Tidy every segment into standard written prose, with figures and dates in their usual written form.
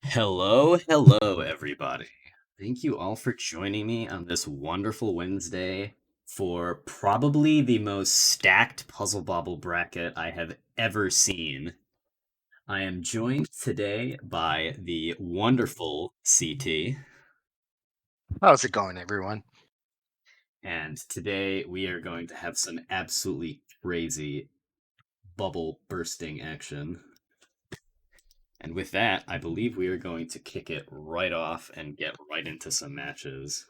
Hello, everybody. Thank you all for joining me on this wonderful Wednesday for probably the most stacked Puzzle Bobble bracket I have ever seen. I am joined today by the wonderful CT, How's it going, everyone? and today we are going to have some absolutely crazy bubble bursting action. And with that, I believe we are going to kick it right off and get right into some matches.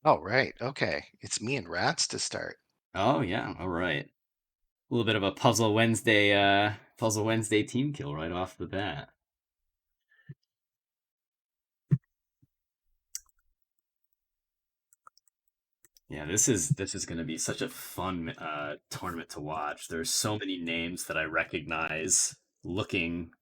Oh, right. Okay. It's me and Ratttz to start. Oh yeah, all right. A little bit of a Puzzle Wednesday team kill right off the bat. Yeah, this is going to be such a fun tournament to watch. There's so many names that I recognize looking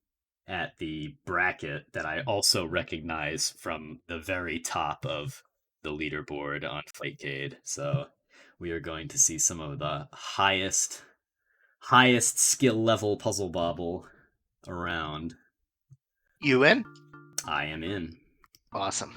at the bracket that I also recognize from the very top of the leaderboard on Fightcade. So we are going to see some of the highest skill level puzzle bobble around. You in? I am in. Awesome.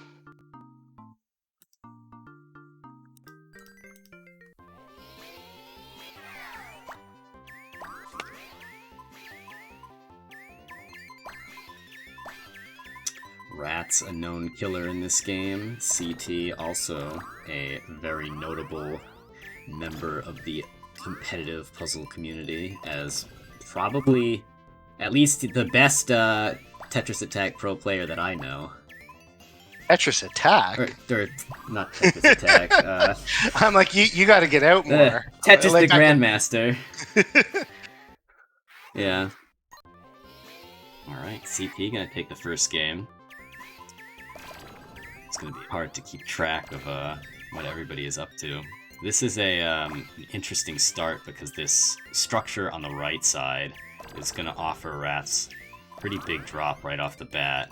Ratttz, a known killer in this game. CT, also a very notable member of the competitive puzzle community, as probably at least the best Tetris Attack pro player that I know. Tetris Attack? Or not Tetris Attack. I'm like, you got to get out more. Tetris like the Grandmaster. Yeah. Alright, CP gonna take the first game. It's going to be hard to keep track of what everybody is up to. This is an interesting start because this structure on the right side is going to offer Ratttz a pretty big drop right off the bat.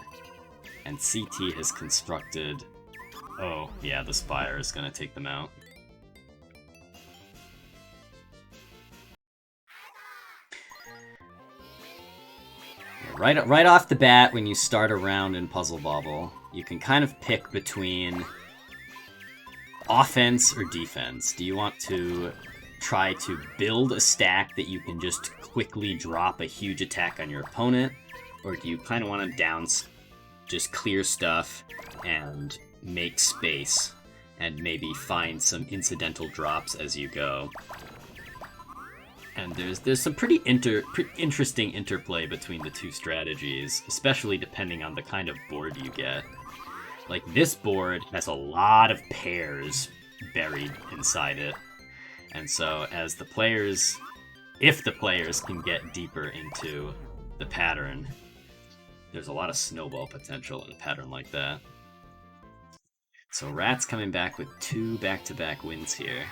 And CT has constructed... Oh, yeah, the Spire is going to take them out. Right off the bat, when you start a round in Puzzle Bobble, you can kind of pick between offense or defense. Do you want to try to build a stack that you can just quickly drop a huge attack on your opponent? Or do you kind of want to just clear stuff and make space and maybe find some incidental drops as you go? And there's some pretty interesting interplay between the two strategies, especially depending on the kind of board you get. Like, this board has a lot of pairs buried inside it. And so if the players can get deeper into the pattern, there's a lot of snowball potential in a pattern like that. So Ratttz coming back with 2 back-to-back wins here.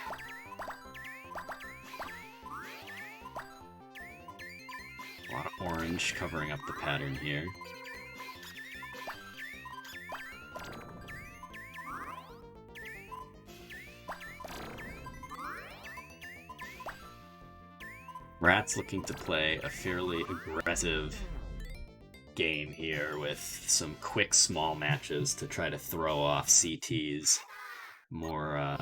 A lot of orange covering up the pattern here. Ratttz looking to play a fairly aggressive game here with some quick small matches to try to throw off CT's more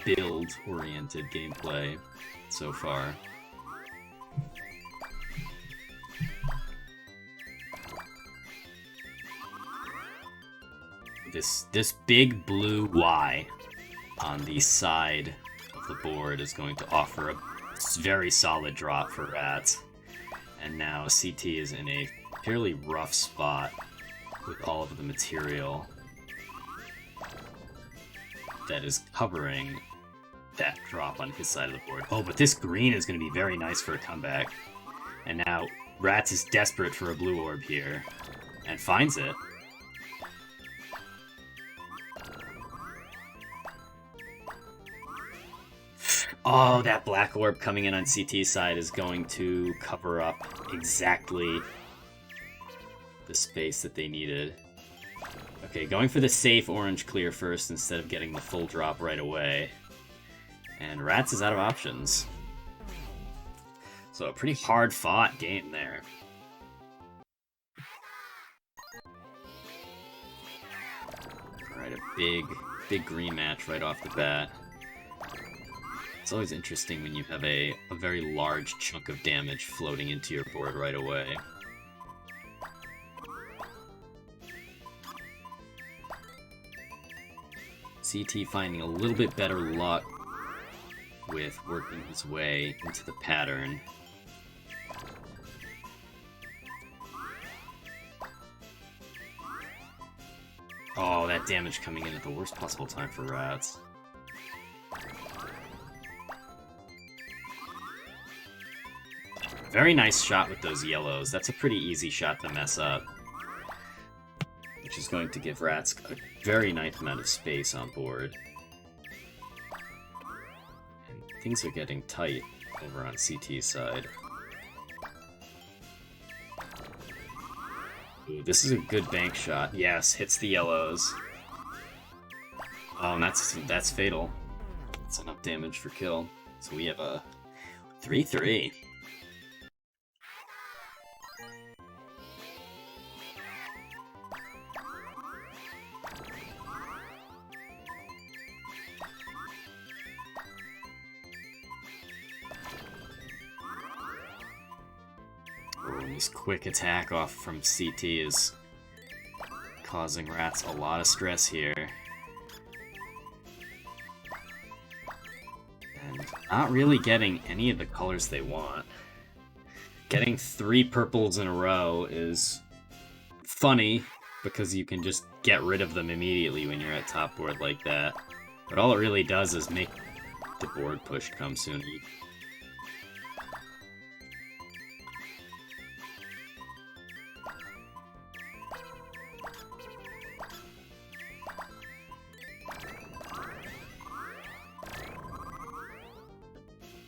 build-oriented gameplay so far. This big blue Y on the side of the board is going to offer a very solid drop for Ratttz. And now CT is in a fairly rough spot with all of the material that is covering that drop on his side of the board. Oh, but this green is going to be very nice for a comeback. And now Ratttz is desperate for a blue orb here and finds it. Oh, that black orb coming in on CT's side is going to cover up exactly the space that they needed. Okay, going for the safe orange clear first instead of getting the full drop right away. And Ratttz is out of options. So a pretty hard-fought game there. Alright, a big green match right off the bat. It's always interesting when you have a very large chunk of damage floating into your board right away. CT finding a little bit better luck with working his way into the pattern. Oh, that damage coming in at the worst possible time for Ratttz. Very nice shot with those yellows. That's a pretty easy shot to mess up. Which is going to give Ratttz a very nice amount of space on board. And things are getting tight over on CT's side. Ooh, this is a good bank shot. Yes, hits the yellows. Oh, and that's fatal. That's enough damage for kill. So we have a 3-3. This quick attack off from CT is causing Ratttz a lot of stress here. And not really getting any of the colors they want. Getting 3 purples in a row is funny, because you can just get rid of them immediately when you're at top board like that. But all it really does is make the board push come sooner.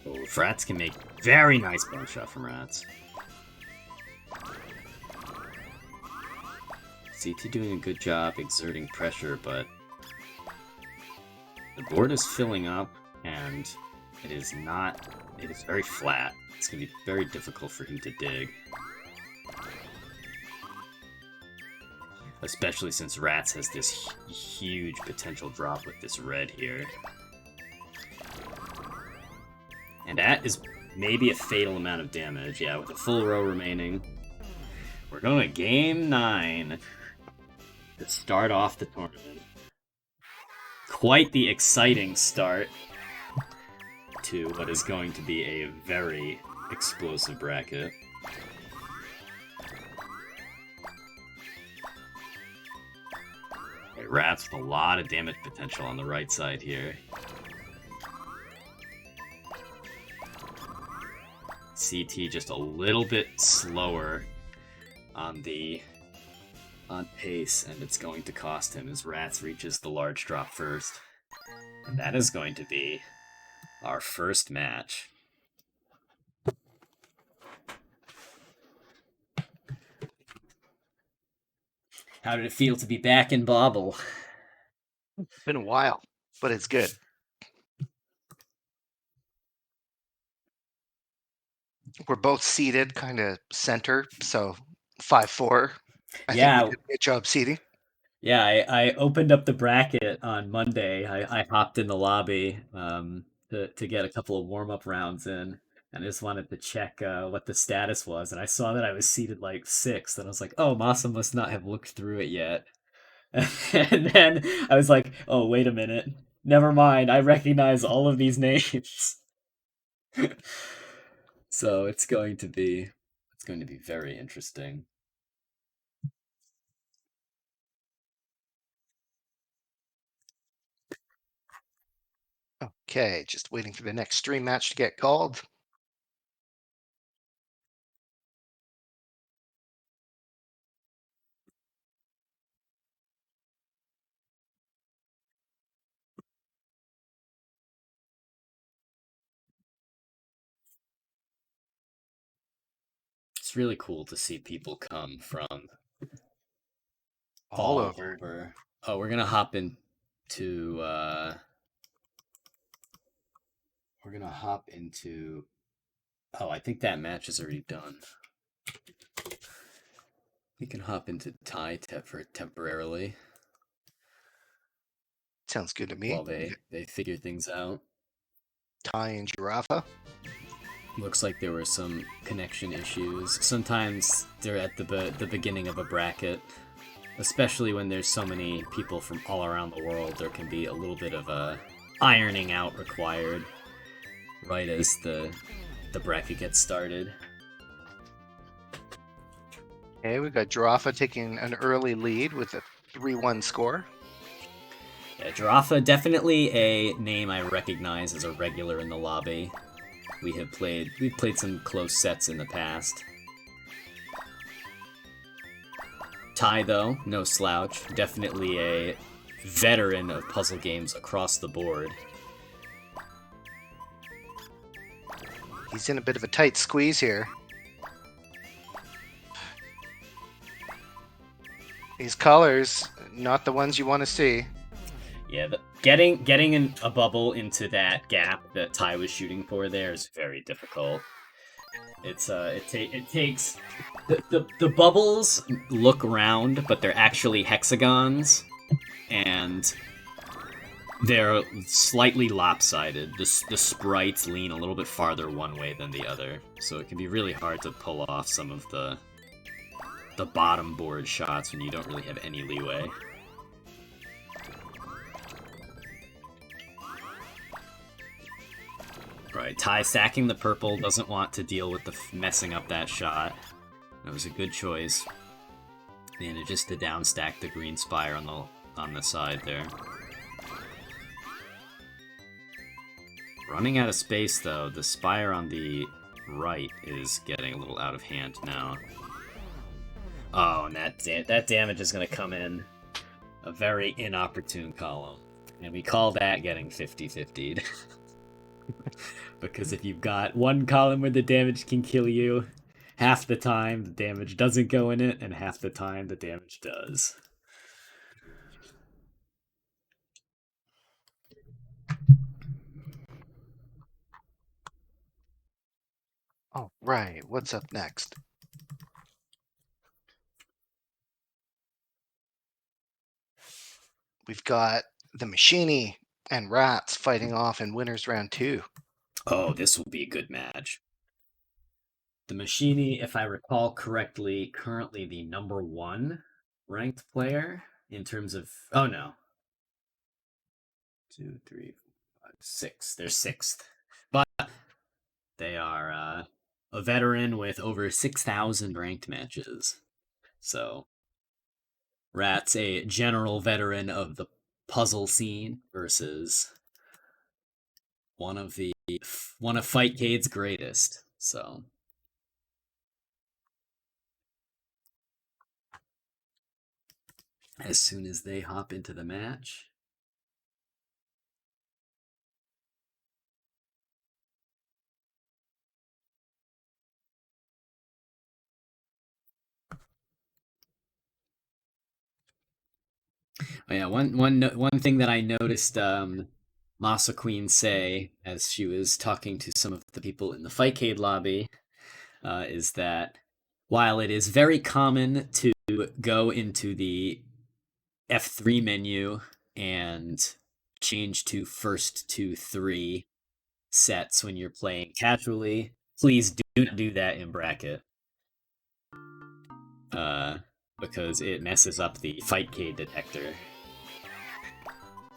Oh, Ratttz can make very nice bank shot from Ratttz. CT doing a good job exerting pressure, but the board is filling up, and it is very flat. It's going to be very difficult for him to dig. Especially since Ratttz has this huge potential drop with this red here. And that is maybe a fatal amount of damage. Yeah, with a full row remaining. We're going to game 9 to start off the tournament. Quite the exciting start to what is going to be a very explosive bracket. Okay, Ratttz with a lot of damage potential on the right side here. CT just a little bit slower on pace, and it's going to cost him as Ratttz reaches the large drop first. And that is going to be our first match. How did it feel to be back in Bobble? It's been a while, but it's good. We're both seated kind of center, so 5-4. I think we did a good job seating. Yeah, I opened up the bracket on Monday. I hopped in the lobby to get a couple of warm-up rounds in, and I just wanted to check what the status was, and I saw that I was seated like 6th, and I was like, oh, Masa must not have looked through it yet. And then I was like, oh, wait a minute. Never mind, I recognize all of these names. So it's going to be very interesting. Okay, just waiting for the next stream match to get called. It's really cool to see people come from All over. Oh, we're gonna hop into we're gonna hop into... Oh, I think that match is already done. We can hop into Taito for temporarily. Sounds good to me. While they figure things out. Tai and Girafa. Looks like there were some connection issues. Sometimes they're at the beginning of a bracket, especially when there's so many people from all around the world. There can be a little bit of a ironing out required right as the bracket gets started. Okay, we've got Girafa taking an early lead with a 3-1 score. Yeah, Girafa, definitely a name I recognize as a regular in the lobby. We've played some close sets in the past. Tai, though, no slouch. Definitely a veteran of puzzle games across the board. He's in a bit of a tight squeeze here. These colors, not the ones you want to see. Yeah, getting a bubble into that gap that Tai was shooting for there is very difficult. It's it takes the bubbles look round, but they're actually hexagons, and they're slightly lopsided. The sprites lean a little bit farther one way than the other, so it can be really hard to pull off some of the bottom board shots when you don't really have any leeway. Right, Tai stacking the purple, doesn't want to deal with the messing up that shot. That was a good choice. Manages to downstack the green spire on the side there. Running out of space though, the spire on the right is getting a little out of hand now. Oh, and that damage is going to come in a very inopportune column. And we call that getting 50-50'd. Because if you've got one column where the damage can kill you, half the time the damage doesn't go in it, and half the time the damage does. All right, what's up next? We've got themachiny and Ratttz fighting off in winners round 2. Oh, this will be a good match. Themachiny, if I recall correctly, currently the #1 ranked player in terms of... Oh, no. 2, 3, 4, 5, 6. They're 6th. But they are a veteran with over 6,000 ranked matches. So, Ratttz, a general veteran of the puzzle scene, versus one of Fightcade's greatest. So, as soon as they hop into the match, oh yeah, one thing that I noticed Masa Queen say as she was talking to some of the people in the Fightcade lobby is that while it is very common to go into the F3 menu and change to first to 3 sets when you're playing casually, please do not do that in bracket. Because it messes up the Fightcade detector.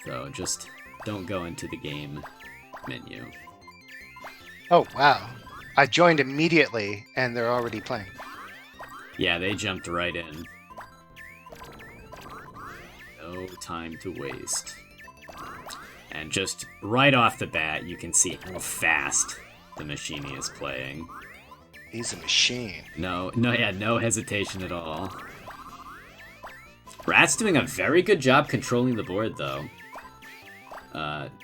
So just don't go into the game menu. Oh, wow. I joined immediately, and they're already playing. Yeah, they jumped right in. No time to waste. And just right off the bat, you can see how fast themachiny is playing. He's a machine. No hesitation at all. Ratttz doing a very good job controlling the board, though.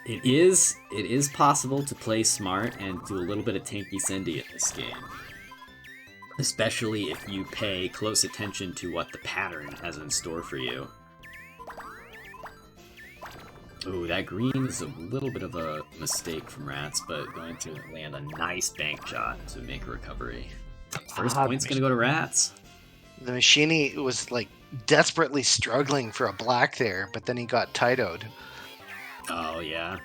It is possible to play smart and do a little bit of tanky sendy in this game. Especially if you pay close attention to what the pattern has in store for you. Ooh, that green is a little bit of a mistake from Ratttz, but going to land a nice bank shot to make a recovery. First point's going to go to Ratttz. The machiny was like desperately struggling for a black there, but then he got Taito'd. Oh, yeah.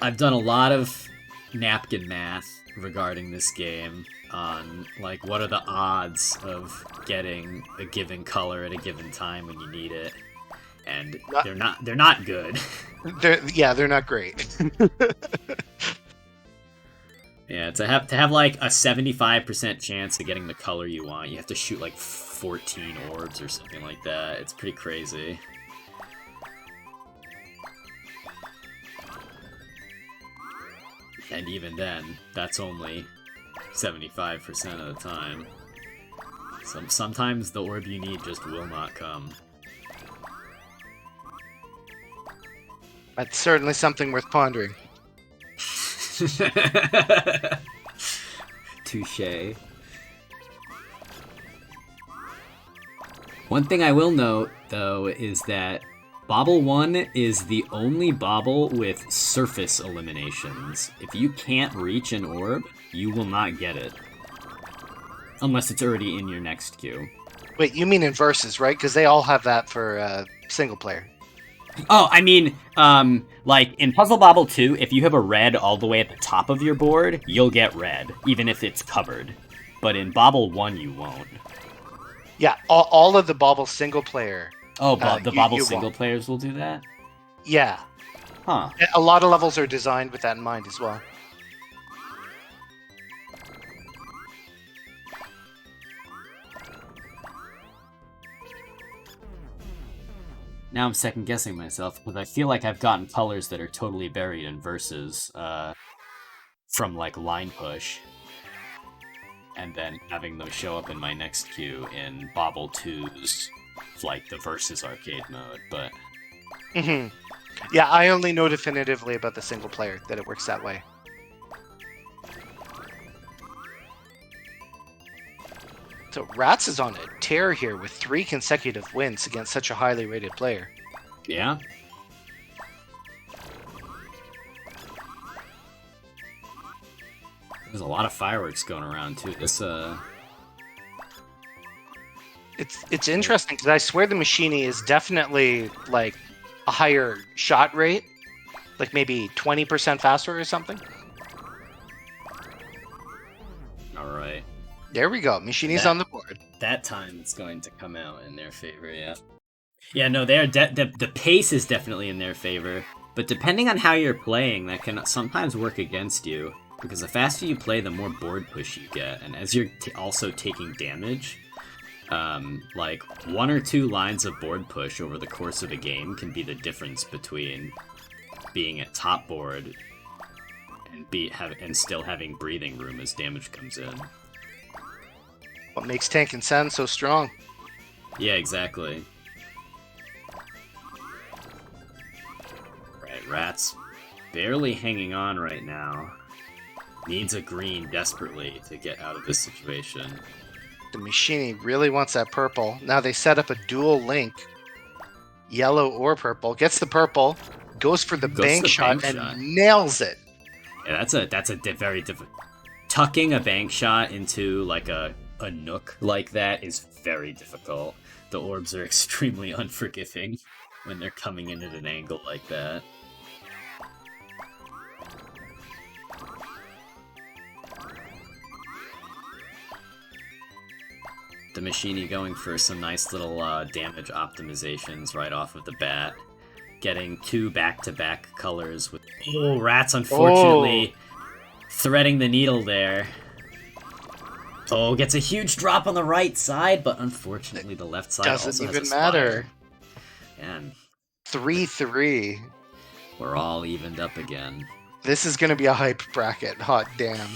I've done a lot of napkin math regarding this game on, like, what are the odds of getting a given color at a given time when you need it, and they're not good. They're not great. Yeah, to have like a 75% chance of getting the color you want, you have to shoot like 14 orbs or something like that. It's pretty crazy. And even then, that's only 75% of the time. Sometimes the orb you need just will not come. That's certainly something worth pondering. Touché. One thing I will note, though, is that Bobble 1 is the only Bobble with surface eliminations. If you can't reach an orb, you will not get it. Unless it's already in your next queue. Wait, you mean in versus, right? Because they all have that for single player. Oh, I mean, like, in Puzzle Bobble 2, if you have a red all the way at the top of your board, you'll get red, even if it's covered. But in Bobble 1, you won't. Yeah, all of the Bobble single player. Oh, the Bobble single players will do that? Yeah. Huh. A lot of levels are designed with that in mind as well. Now I'm second-guessing myself, because I feel like I've gotten colors that are totally buried in verses, from, like, line push. And then having those show up in my next queue in Bobble 2's, like, the versus arcade mode, but... Mm-hmm. Yeah, I only know definitively about the single player, that it works that way. So Ratttz is on a tear here with 3 consecutive wins against such a highly rated player. Yeah. There's a lot of fireworks going around too. This It's interesting because I swear the machiny is definitely like a higher shot rate, like maybe 20% faster or something. All right. There we go. Machini's on the board. That time it's going to come out in their favor, yeah. Yeah, no, they're the pace is definitely in their favor, but depending on how you're playing, that can sometimes work against you, because the faster you play, the more board push you get, and as you're also taking damage, like 1 or 2 lines of board push over the course of a game can be the difference between being at top board and still having breathing room as damage comes in. What makes Tank and Sand so strong? Yeah, exactly. Right, Ratttz barely hanging on right now. Needs a green desperately to get out of this situation. The machine really wants that purple. Now they set up a dual link. Yellow or purple. Gets the purple. Goes for the bank shot and nails it. Yeah, that's a very different... Tucking a bank shot into like a nook like that is very difficult. The orbs are extremely unforgiving when they're coming in at an angle like that. The machine going for some nice little damage optimizations right off of the bat. Getting 2 back-to-back colors with... Oh, Ratttz unfortunately threading the needle there. Oh, gets a huge drop on the right side, but unfortunately the left side doesn't also even has a matter. And 3-3. We're all evened up again. This is going to be a hype bracket. Hot damn.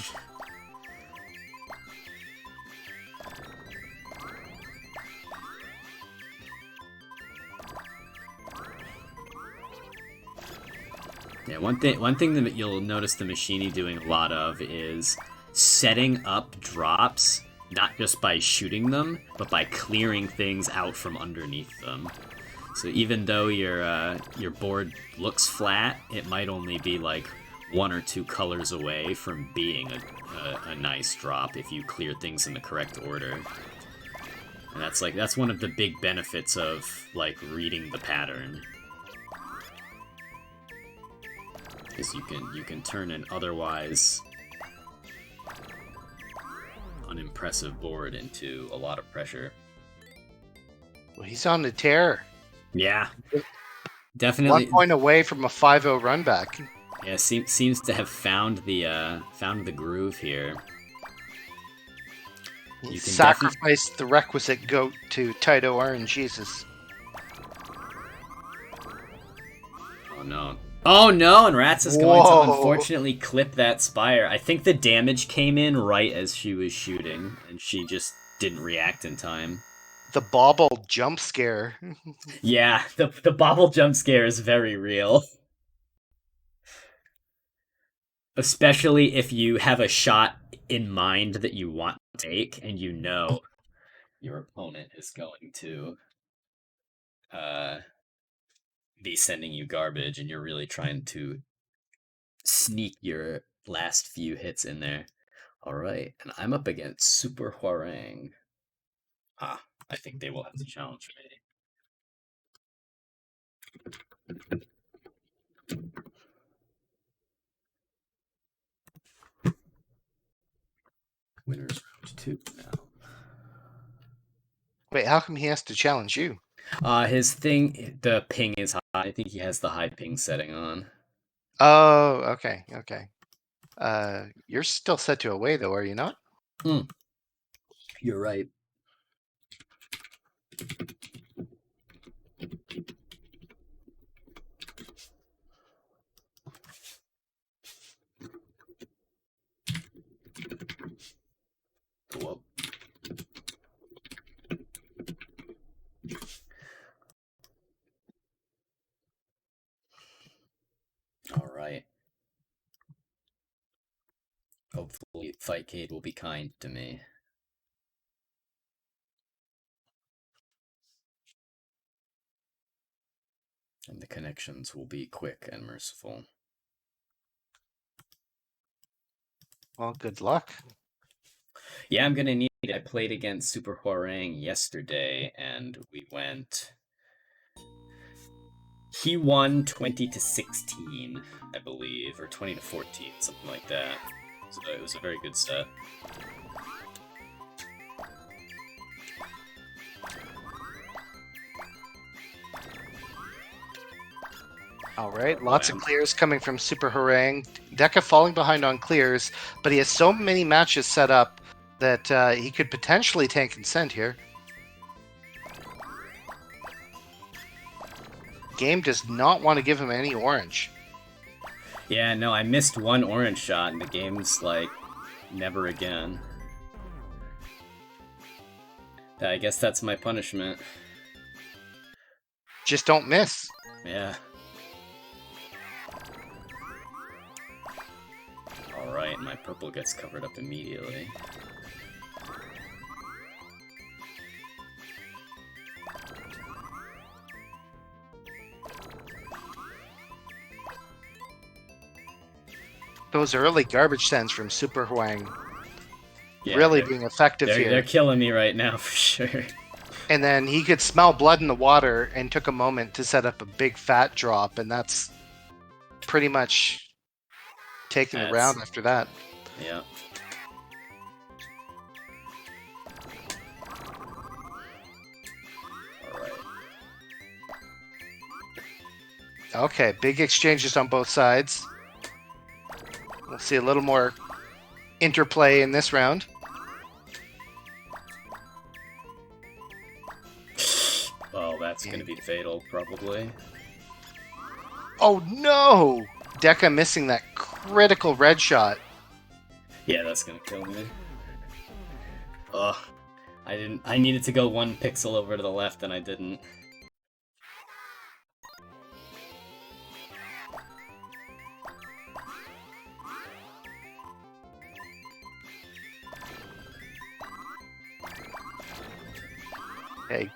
Yeah, one thing that you'll notice the machine doing a lot of is setting up drops, not just by shooting them, but by clearing things out from underneath them. So even though your board looks flat, it might only be like 1 or 2 colors away from being a nice drop if you clear things in the correct order. And that's one of the big benefits of like reading the pattern. Because you can turn an otherwise unimpressive board into a lot of pressure. Well, he's on the tear. Yeah, definitely. 1 point away from a 5-0 run back. Yeah, seems to have found the groove here. He sacrificed the requisite goat to Taito RNGesus. Oh no. Oh no, and Ratttz is going to unfortunately clip that Spire. I think the damage came in right as she was shooting, and she just didn't react in time. The Bobble jump scare. Yeah, the Bobble jump scare is very real. Especially if you have a shot in mind that you want to take, and you know your opponent is going to be sending you garbage, and you're really trying to sneak your last few hits in there. Alright, and I'm up against SuperHwoarang. I think they will have to challenge me. Winners round 2 now. Wait, how come he has to challenge you? His thing, the ping is high. I think he has the high ping setting on. Oh, okay. You're still set to away, though, are you not? You're right. Go up. Alright. Hopefully Fightcade will be kind to me. And the connections will be quick and merciful. Well, good luck. Yeah, I'm gonna need it. I played against SuperHwoarang yesterday, and we went... He won 20-16, I believe, or 20-14, something like that. So it was a very good set. All right, lots of clears coming from SuperHwoarang. Deka falling behind on clears, but he has so many matches set up that he could potentially tank consent here. Game does not want to give him any orange. Yeah, no, I missed 1 orange shot, and the game's like, never again. I guess that's my punishment. Just don't miss. Yeah. Alright, my purple gets covered up immediately. Those early garbage sends from SuperHwoarang Yeah, really being effective here. They're killing me right now, for sure. And then he could smell blood in the water and took a moment to set up a big fat drop, and that's pretty much taking the round after that. Yeah. Alright. Okay, big exchanges on both sides. We'll see a little more interplay in this round. Oh, that's going to be fatal, probably. Oh no! Deka missing that critical red shot. Yeah, that's going to kill me. Ugh. I needed to go 1 pixel over to the left, and I didn't. Okay.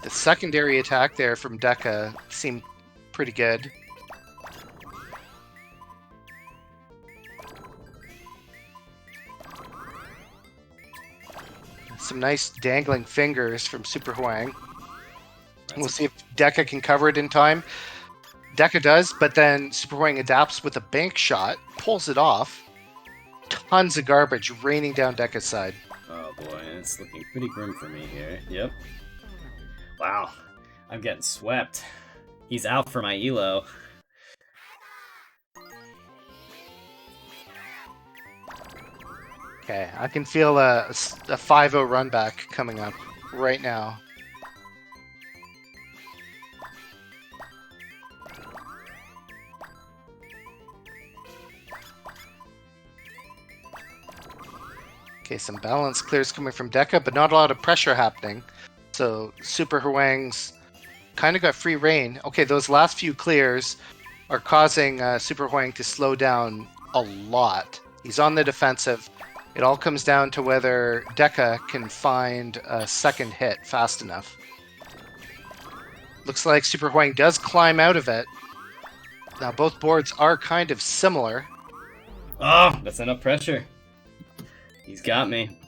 The secondary attack there from Deka seemed pretty good. Some nice dangling fingers from SuperHwoarang. We'll see if Deka can cover it in time. Deka does, but then SuperHwoarang adapts with a bank shot, pulls it off. Tons of garbage raining down Deka's side. Oh boy, it's looking pretty grim for me here. Yep. Wow, I'm getting swept. He's out for my elo. Okay, I can feel a 5-0 run back coming up right now. Okay, some balance clears coming from Deka, but not a lot of pressure happening. So SuperHwoarang's kind of got free reign. Okay, those last few clears are causing SuperHwoarang to slow down a lot. He's on the defensive. It all comes down to whether Deka can find a second hit fast enough. Looks like SuperHwoarang does climb out of it. Now both boards are kind of similar. Oh, that's enough pressure. He's got me.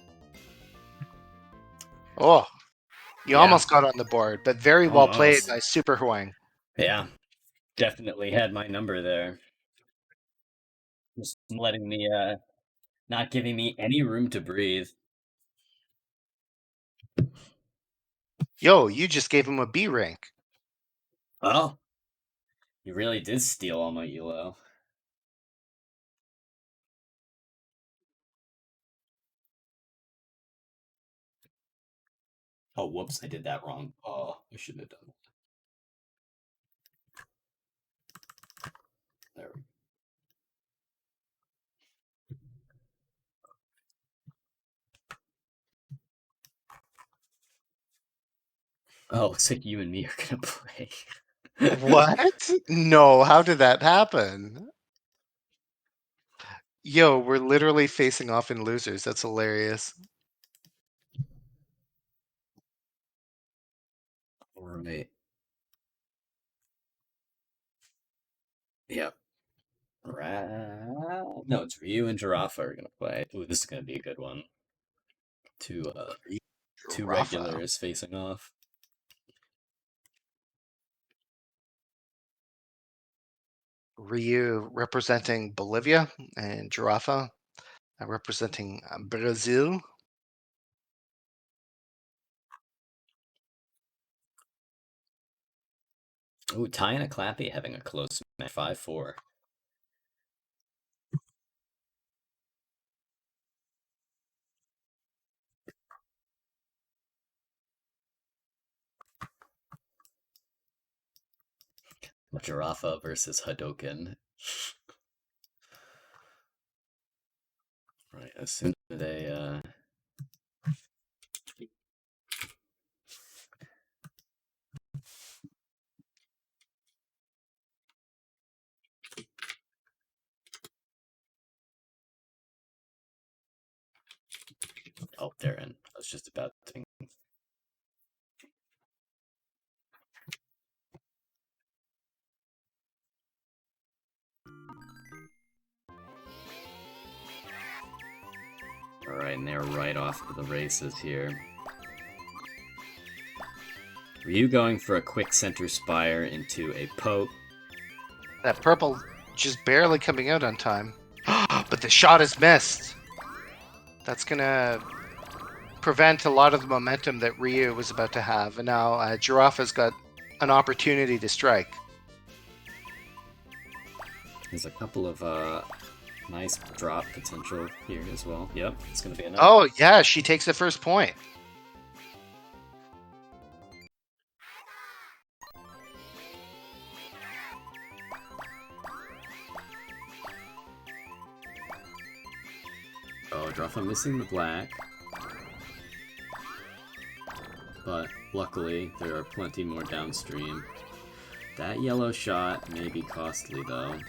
Oh, you almost got on the board, but very well played by SuperHwoarang. Yeah, definitely had my number there. Just letting me, not giving me any room to breathe. Yo, you just gave him a B rank. Oh, you really did steal all my elo. Oh, whoops, I did that wrong. Oh, I shouldn't have done that. There we go. Oh, looks like you and me are gonna play. What? No, how did that happen? Yo, we're literally facing off in losers. That's hilarious. Right. Yep. No, it's Ryu and Girafa are gonna play. Ooh, this is gonna be a good one. Two regulars facing off. Ryu representing Bolivia and Girafa representing Brazil. Ooh, Ty and a Clappy having a close match, 5-4. Girafa versus Hadoken. Right, as soon as they oh, they're in. I was just about to. Alright, and they're right off to the races here. Ryu going for a quick center spire into a poke. That purple just barely coming out on time. But the shot is missed. That's gonna prevent a lot of the momentum that Ryu was about to have. And now Girafa's got an opportunity to strike. There's a couple of nice drop potential here as well. Yep, it's going to be enough. Oh, yeah, she takes the first point. Oh, Girafa missing the black. But luckily, there are plenty more downstream. That yellow shot may be costly, though.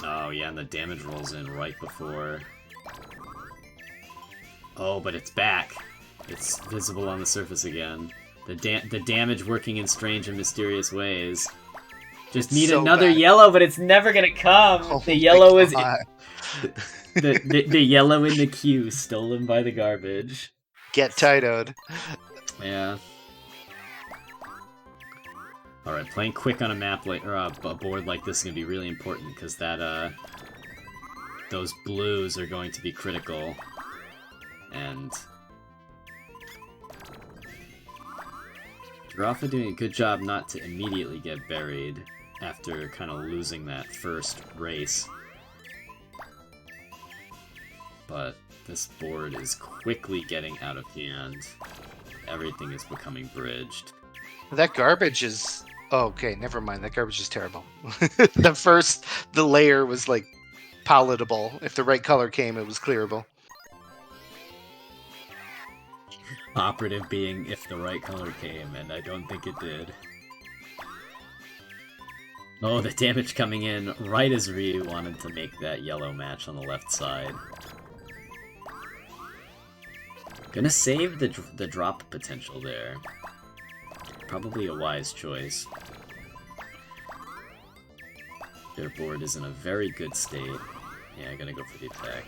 Oh, yeah, and the damage rolls in right before. Oh, but it's back. It's visible on the surface again. The damage working in strange and mysterious ways. Just need So another bad. yellow, but it's never gonna come. Oh The my yellow is God. the yellow in the queue, stolen by the garbage. Get Taito'd. Yeah. All right, playing quick on a map like or a board like this is gonna be really important because that those blues are going to be critical, and Girafa doing a good job not to immediately get buried after kind of losing that first race. But this board is quickly getting out of hand. Everything is becoming bridged. That garbage is... Oh, okay, never mind. That garbage is terrible. The layer was, like, palatable. If the right color came, it was clearable. Operative being if the right color came, and I don't think it did. Oh, the damage coming in right as Ryu wanted to make that yellow match on the left side. Gonna save the drop potential there. Probably a wise choice. Their board is in a very good state. Yeah, I'm gonna go for the attack.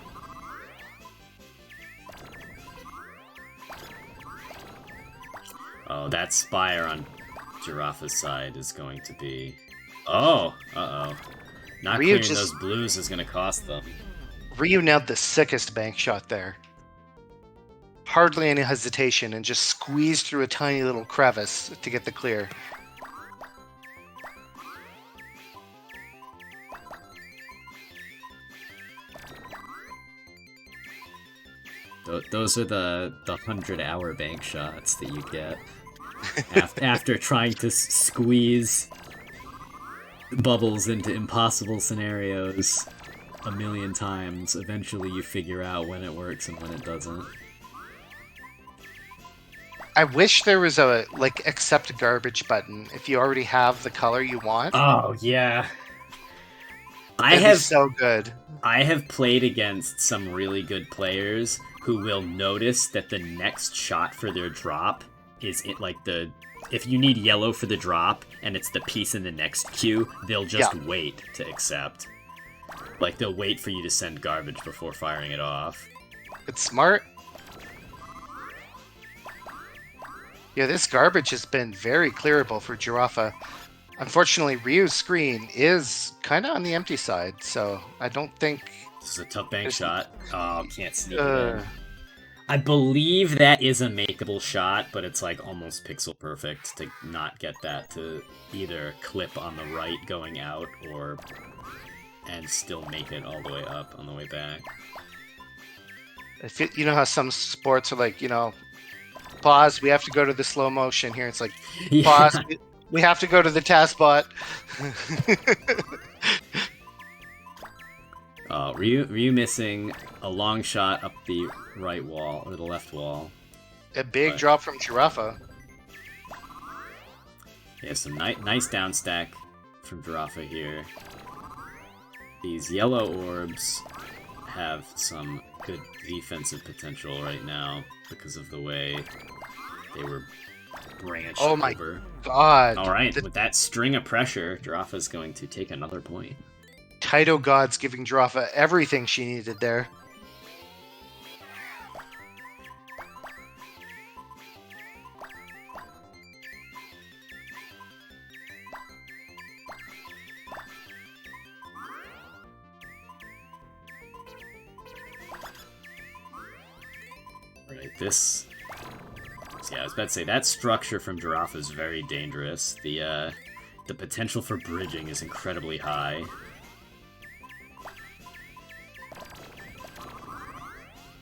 Oh, that Spire on Girafa's side is going to be... Oh! Uh-oh. Not Ryu clearing those blues is gonna cost them. Ryu nailed the sickest bank shot there. Hardly any hesitation, and just squeezed through a tiny little crevice to get the clear. Those are the 100-hour bank shots that you get after trying to squeeze bubbles into impossible scenarios a million times. Eventually you figure out when it works and when it doesn't. I wish there was a, like, accept garbage button if you already have the color you want. Oh, yeah. That'd be so good. I have played against some really good players who will notice that the next shot for their drop is it like the... If you need yellow for the drop and it's the piece in the next queue, they'll just wait to accept. Like, they'll wait for you to send garbage before firing it off. It's smart. Yeah, this garbage has been very clearable for Girafa. Unfortunately, Ryu's screen is kind of on the empty side, so I don't think... This is a tough bank shot. Oh, can't sneak it in. I believe that is a makeable shot, but it's like almost pixel perfect to not get that to either clip on the right going out or... and still make it all the way up on the way back. If you know how some sports are like, you know, pause, we have to go to the slow motion here. It's like, pause, we have to go to the task bot. Ryu missing a long shot up the right wall, or the left wall. A big drop from Girafa. Yeah, some nice down stack from Girafa here. These yellow orbs have some good defensive potential right now because of the way they were branched over. Oh my god. Alright, with that string of pressure, Girafa is going to take another point. Taito God's giving Girafa everything she needed there. Right, this... Yeah, I was about to say, that structure from Girafa is very dangerous. The potential for bridging is incredibly high.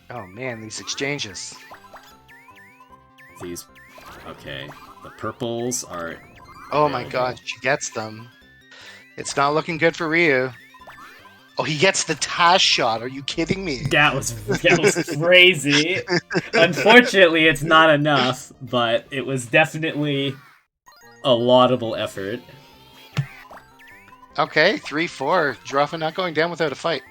Oh man, these exchanges. These... Okay, the purples are... Oh my god, she gets them. It's not looking good for Ryu. Oh, he gets the Taz shot. Are you kidding me? That was crazy. Unfortunately, it's not enough, but it was definitely a laudable effort. Okay, 3-4. Girafa not going down without a fight.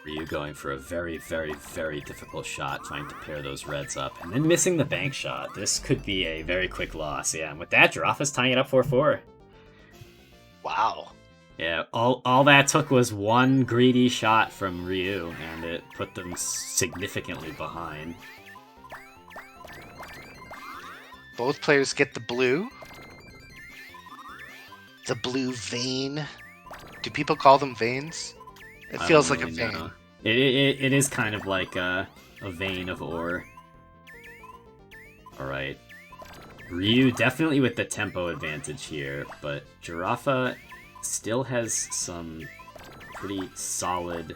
Ryu going for a very, very, very difficult shot, trying to pair those reds up, and then missing the bank shot. This could be a very quick loss. Yeah, and with that, Girafa's tying it up 4-4. Wow. Yeah, all that took was one greedy shot from Ryu, and it put them significantly behind. Both players get the blue. The blue vein. Do people call them veins? It feels like a vein. Know. It is kind of like a vein of ore. Alright. Ryu definitely with the tempo advantage here, but Girafa still has some pretty solid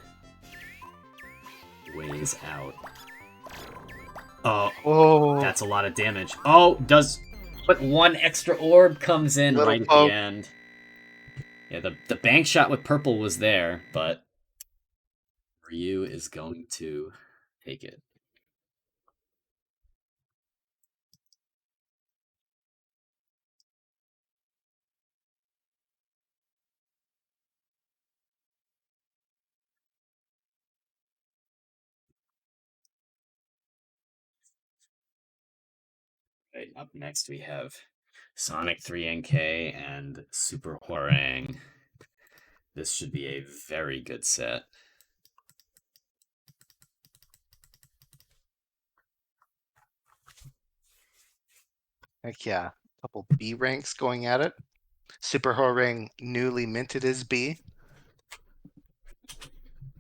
ways out. Oh, that's a lot of damage. Oh, but one extra orb comes in right at the end. Yeah, the bank shot with purple was there, but Ryu is going to take it. Right, up next we have Sonic 3NK and SuperHwoarang. This should be a very good set. Heck yeah. A couple B ranks going at it. SuperHwoarang newly minted his B.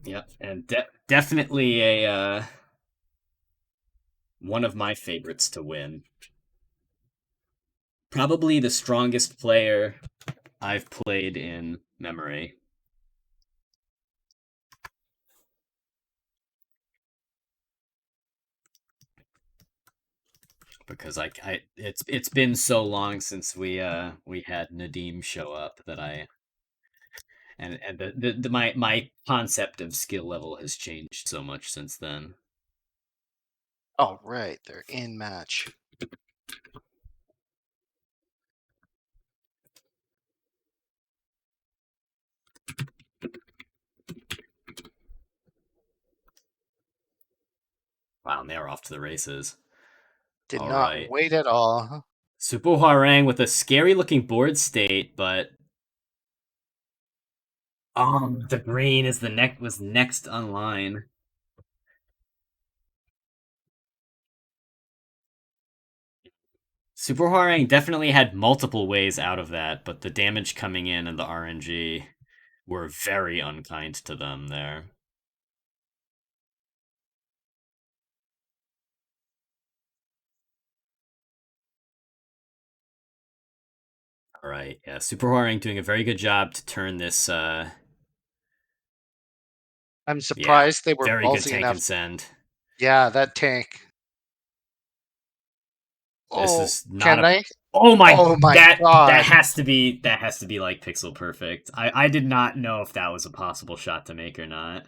Yep, and definitely a one of my favorites to win. Probably the strongest player I've played in memory. Because it's been so long since we had Nadim show up that my concept of skill level has changed so much since then. Oh right, they're in match. Wow, and they're off to the races. Did not wait at all. SuperHwoarang with a scary looking board state, but the green is was next online. SuperHwoarang definitely had multiple ways out of that, but the damage coming in and the RNG were very unkind to them there. Alright, yeah, SuperHwoarang doing a very good job to turn this, I'm surprised they were very good ballsy tank enough. and send. Yeah, that tank. This is not can I? Oh my God. That has to be like pixel perfect. I did not know if that was a possible shot to make or not.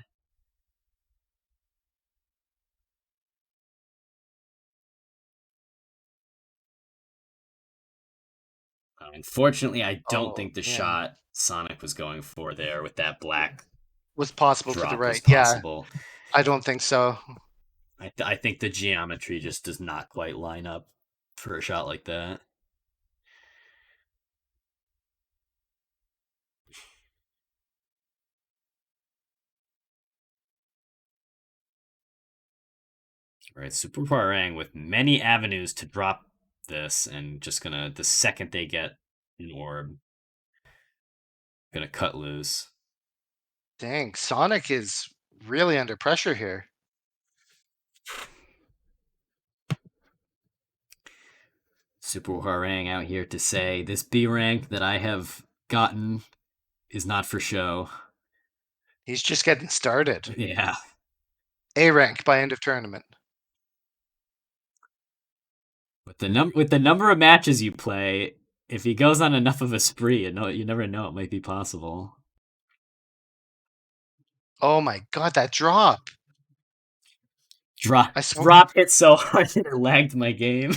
Unfortunately, I don't think the shot Sonic was going for there with that black was possible to the right. Possible. Yeah, I don't think so. I think the geometry just does not quite line up for a shot like that. Right, SuperHwoarang with many avenues to drop this, and just gonna, the second they get an orb, gonna cut loose. Dang, Sonic is really under pressure here. SuperHwoarang out here to say, this B rank that I have gotten is not for show. He's just getting started. Yeah. A rank by end of tournament. With the number of matches you play, if he goes on enough of a spree, you never know, it might be possible. Oh my god, that drop! Drop hit so hard it lagged my game.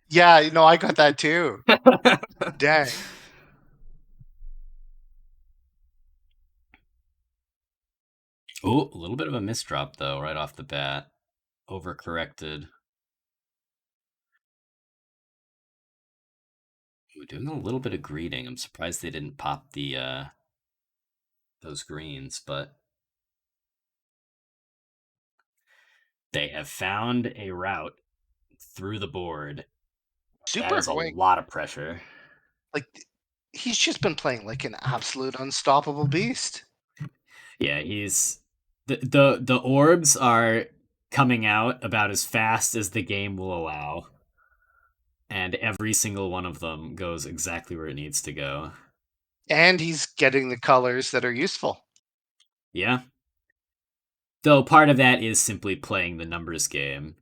Yeah, you know, I got that too. Dang. Oh, a little bit of a misdrop, though, right off the bat. Overcorrected. We're doing a little bit of greeting. I'm surprised they didn't pop the those greens, but they have found a route through the board. That Super is a Hwoarang, lot of pressure. like he's just been playing like an absolute unstoppable beast. Yeah, he's the orbs are coming out about as fast as the game will allow, and every single one of them goes exactly where it needs to go. And he's getting the colors that are useful. Yeah. Though part of that is simply playing the numbers game.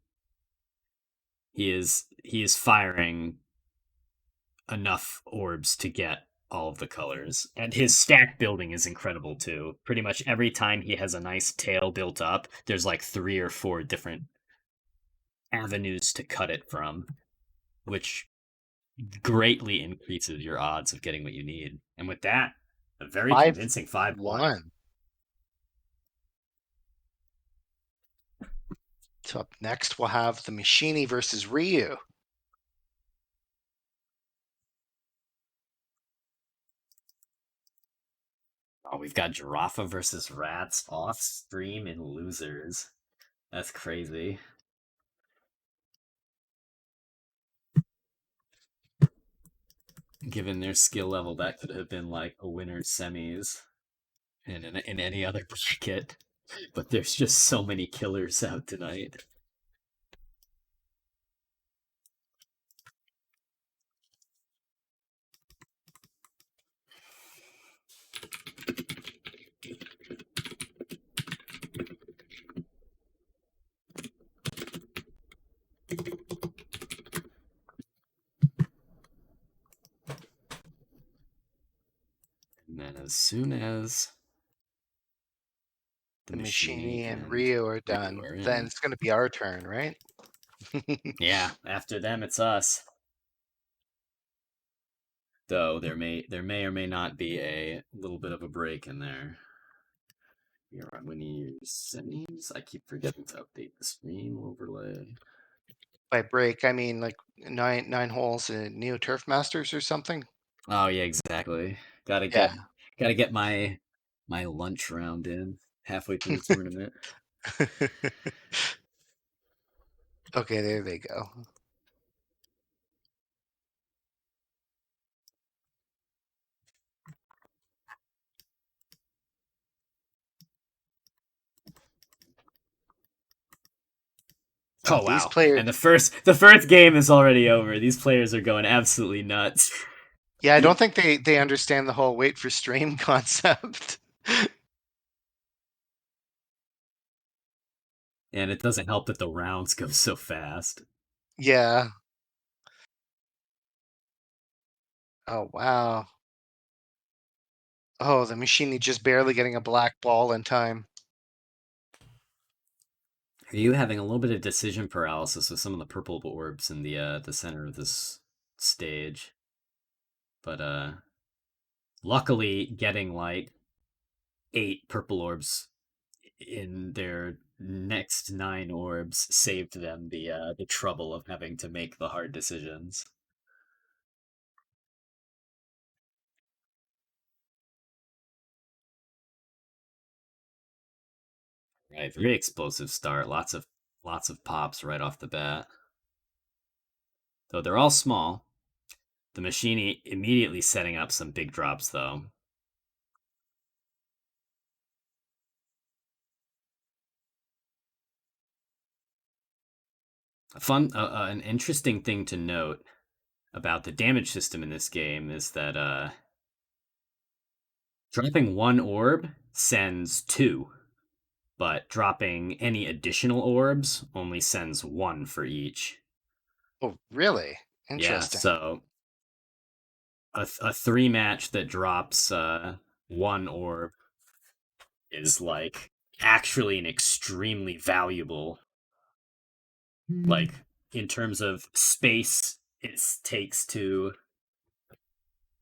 He is firing enough orbs to get all of the colors. And his stack building is incredible too. Pretty much every time he has a nice tail built up, there's like 3 or 4 different avenues to cut it from, which greatly increases your odds of getting what you need. And with that, a very Five convincing 5-1. one. So up next we'll have the Machiny versus Ryu. Oh, we've got Girafa versus Ratttz off stream in losers. That's crazy. Given their skill level, that could have been like a winner's semis in any other bracket. But there's just so many killers out tonight. And then as soon as The Machiny and Ryu are done. Then it's going to be our turn, right? Yeah, after them it's us. Though there may or may not be a little bit of a break in there. You're on winning your semis. I keep forgetting to update the stream overlay. By break, I mean like nine holes in Neo Turf Masters or something. Oh yeah, exactly. Gotta get my lunch round in halfway through the tournament. Okay, there they go. Oh These wow! players, And the first game is already over. These players are going absolutely nuts. yeah, I don't think they understand the whole wait for stream concept. And it doesn't help that the rounds go so fast. Yeah. Oh wow. Oh, the Machine just barely getting a black ball in time. Are you having a little bit of decision paralysis with some of the purple orbs in the center of this stage? But luckily, getting like 8 purple orbs in their next 9 orbs saved them the trouble of having to make the hard decisions. Right, very explosive start. Lots of pops right off the bat. Though they're all small. The Machine immediately setting up some big drops though. An interesting thing to note about the damage system in this game is that dropping 1 orb sends 2, but dropping any additional orbs only sends 1 for each. Oh, really? Yeah, Interesting. so a 3 match that drops 1 orb is like actually an extremely valuable, like in terms of space it takes to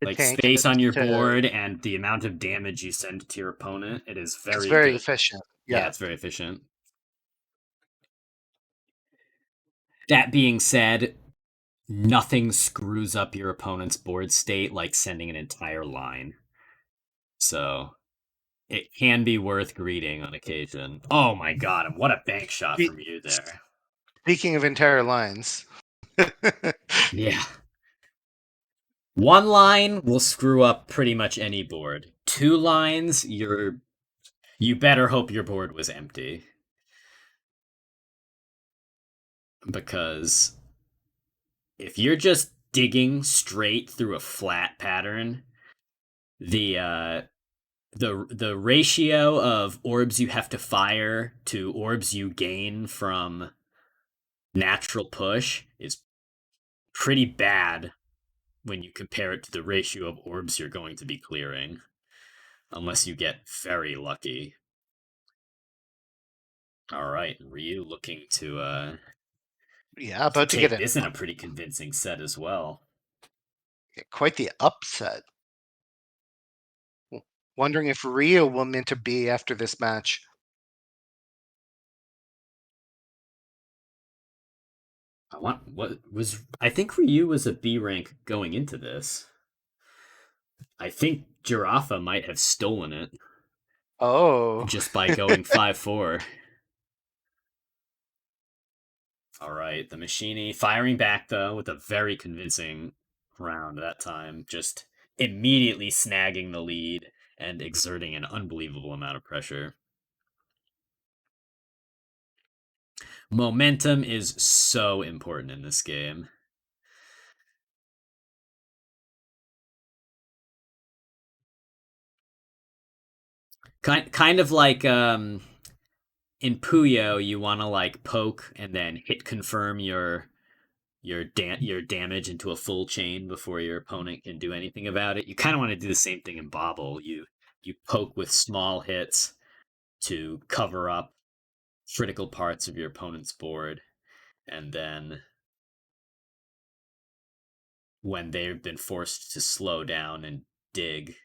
The like tank space on your to board and the amount of damage you send to your opponent. It is it's very very good. efficient. Yeah, Yeah. it's very efficient. That being said, nothing screws up your opponent's board state like sending an entire line. So it can be worth greeting on occasion. Oh my god, what a bank shot Spe- from you there. Speaking of entire lines, Yeah. One line will screw up pretty much any board. Two lines, you better hope your board was empty. Because if you're just digging straight through a flat pattern, the the ratio of orbs you have to fire to orbs you gain from natural push is pretty bad when you compare it to the ratio of orbs you're going to be clearing, unless you get very lucky. All right, Ryu looking yeah, to about to get take an this in a pretty convincing set as well. quite the upset. Wondering if Rio will meant to be after this match. I think Ryu was a B rank going into this. I think Girafa might have stolen it Oh, just by going 5-4. All right, the Machini firing back though with a very convincing round that time, just immediately snagging the lead and exerting an unbelievable amount of pressure. Momentum is so important in this game. Kind of like in Puyo, you want to like poke and then hit confirm your damage into a full chain before your opponent can do anything about it. You kind of want to do the same thing in Bobble. You poke with small hits to cover up critical parts of your opponent's board, and then when they've been forced to slow down and dig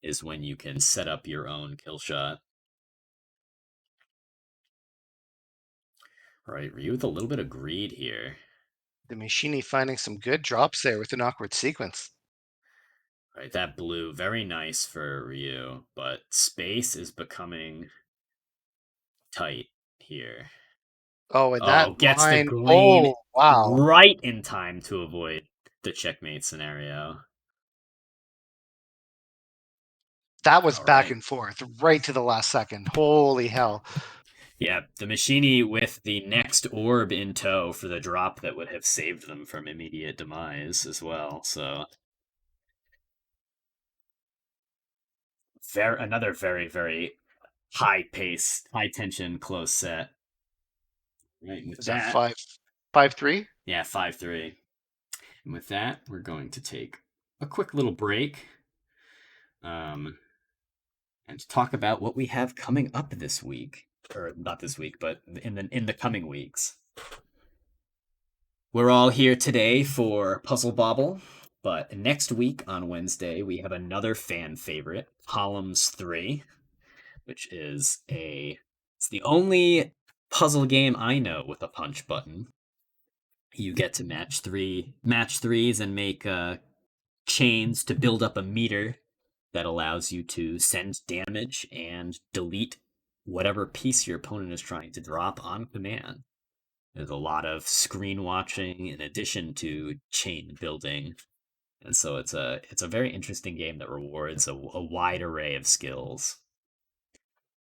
is when you can set up your own kill shot. All right, Ryu with a little bit of greed here. the Machini finding some good drops there with an awkward sequence. Right, that blue, very nice for Ryu, but space is becoming tight here. Oh, and that Oh, gets the line. green Oh, wow. right in time to avoid the checkmate scenario. That was All back right. and forth right to the last second. Holy hell. Yeah, the Machini with the next orb in tow for the drop that would have saved them from immediate demise as well. So, another very, very high pace, high tension, close set. Right, with Is that that, 5-3? yeah, 5-3. And with that, we're going to take a quick little break. And to talk about what we have coming up this week, or not this week, but in the coming weeks. We're all here today for Puzzle Bobble, but next week on Wednesday we have another fan favorite, Columns 3, which is it's the only puzzle game I know with a punch button. You get to match threes and make chains to build up a meter that allows you to send damage and delete whatever piece your opponent is trying to drop on command. There's a lot of screen watching in addition to chain building. And so it's a very interesting game that rewards a wide array of skills.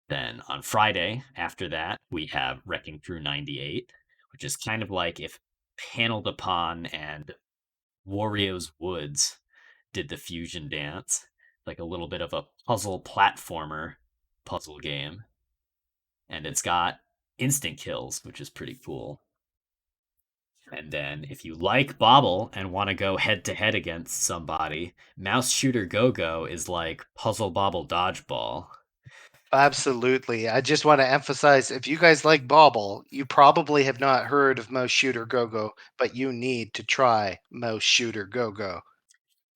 Then on Friday, after that, we have Wrecking Crew 98, which is kind of like if Paneled Upon and Wario's Woods did the fusion dance, like a little bit of a puzzle platformer puzzle game. And it's got instant kills, which is pretty cool. And then if you like Bobble and want to go head to head against somebody, Mouse Shooter Go Go is like Puzzle Bobble Dodgeball. Absolutely. I just want to emphasize if you guys like Bobble, you probably have not heard of Mouse Shooter Go Go, but you need to try Mouse Shooter Go Go.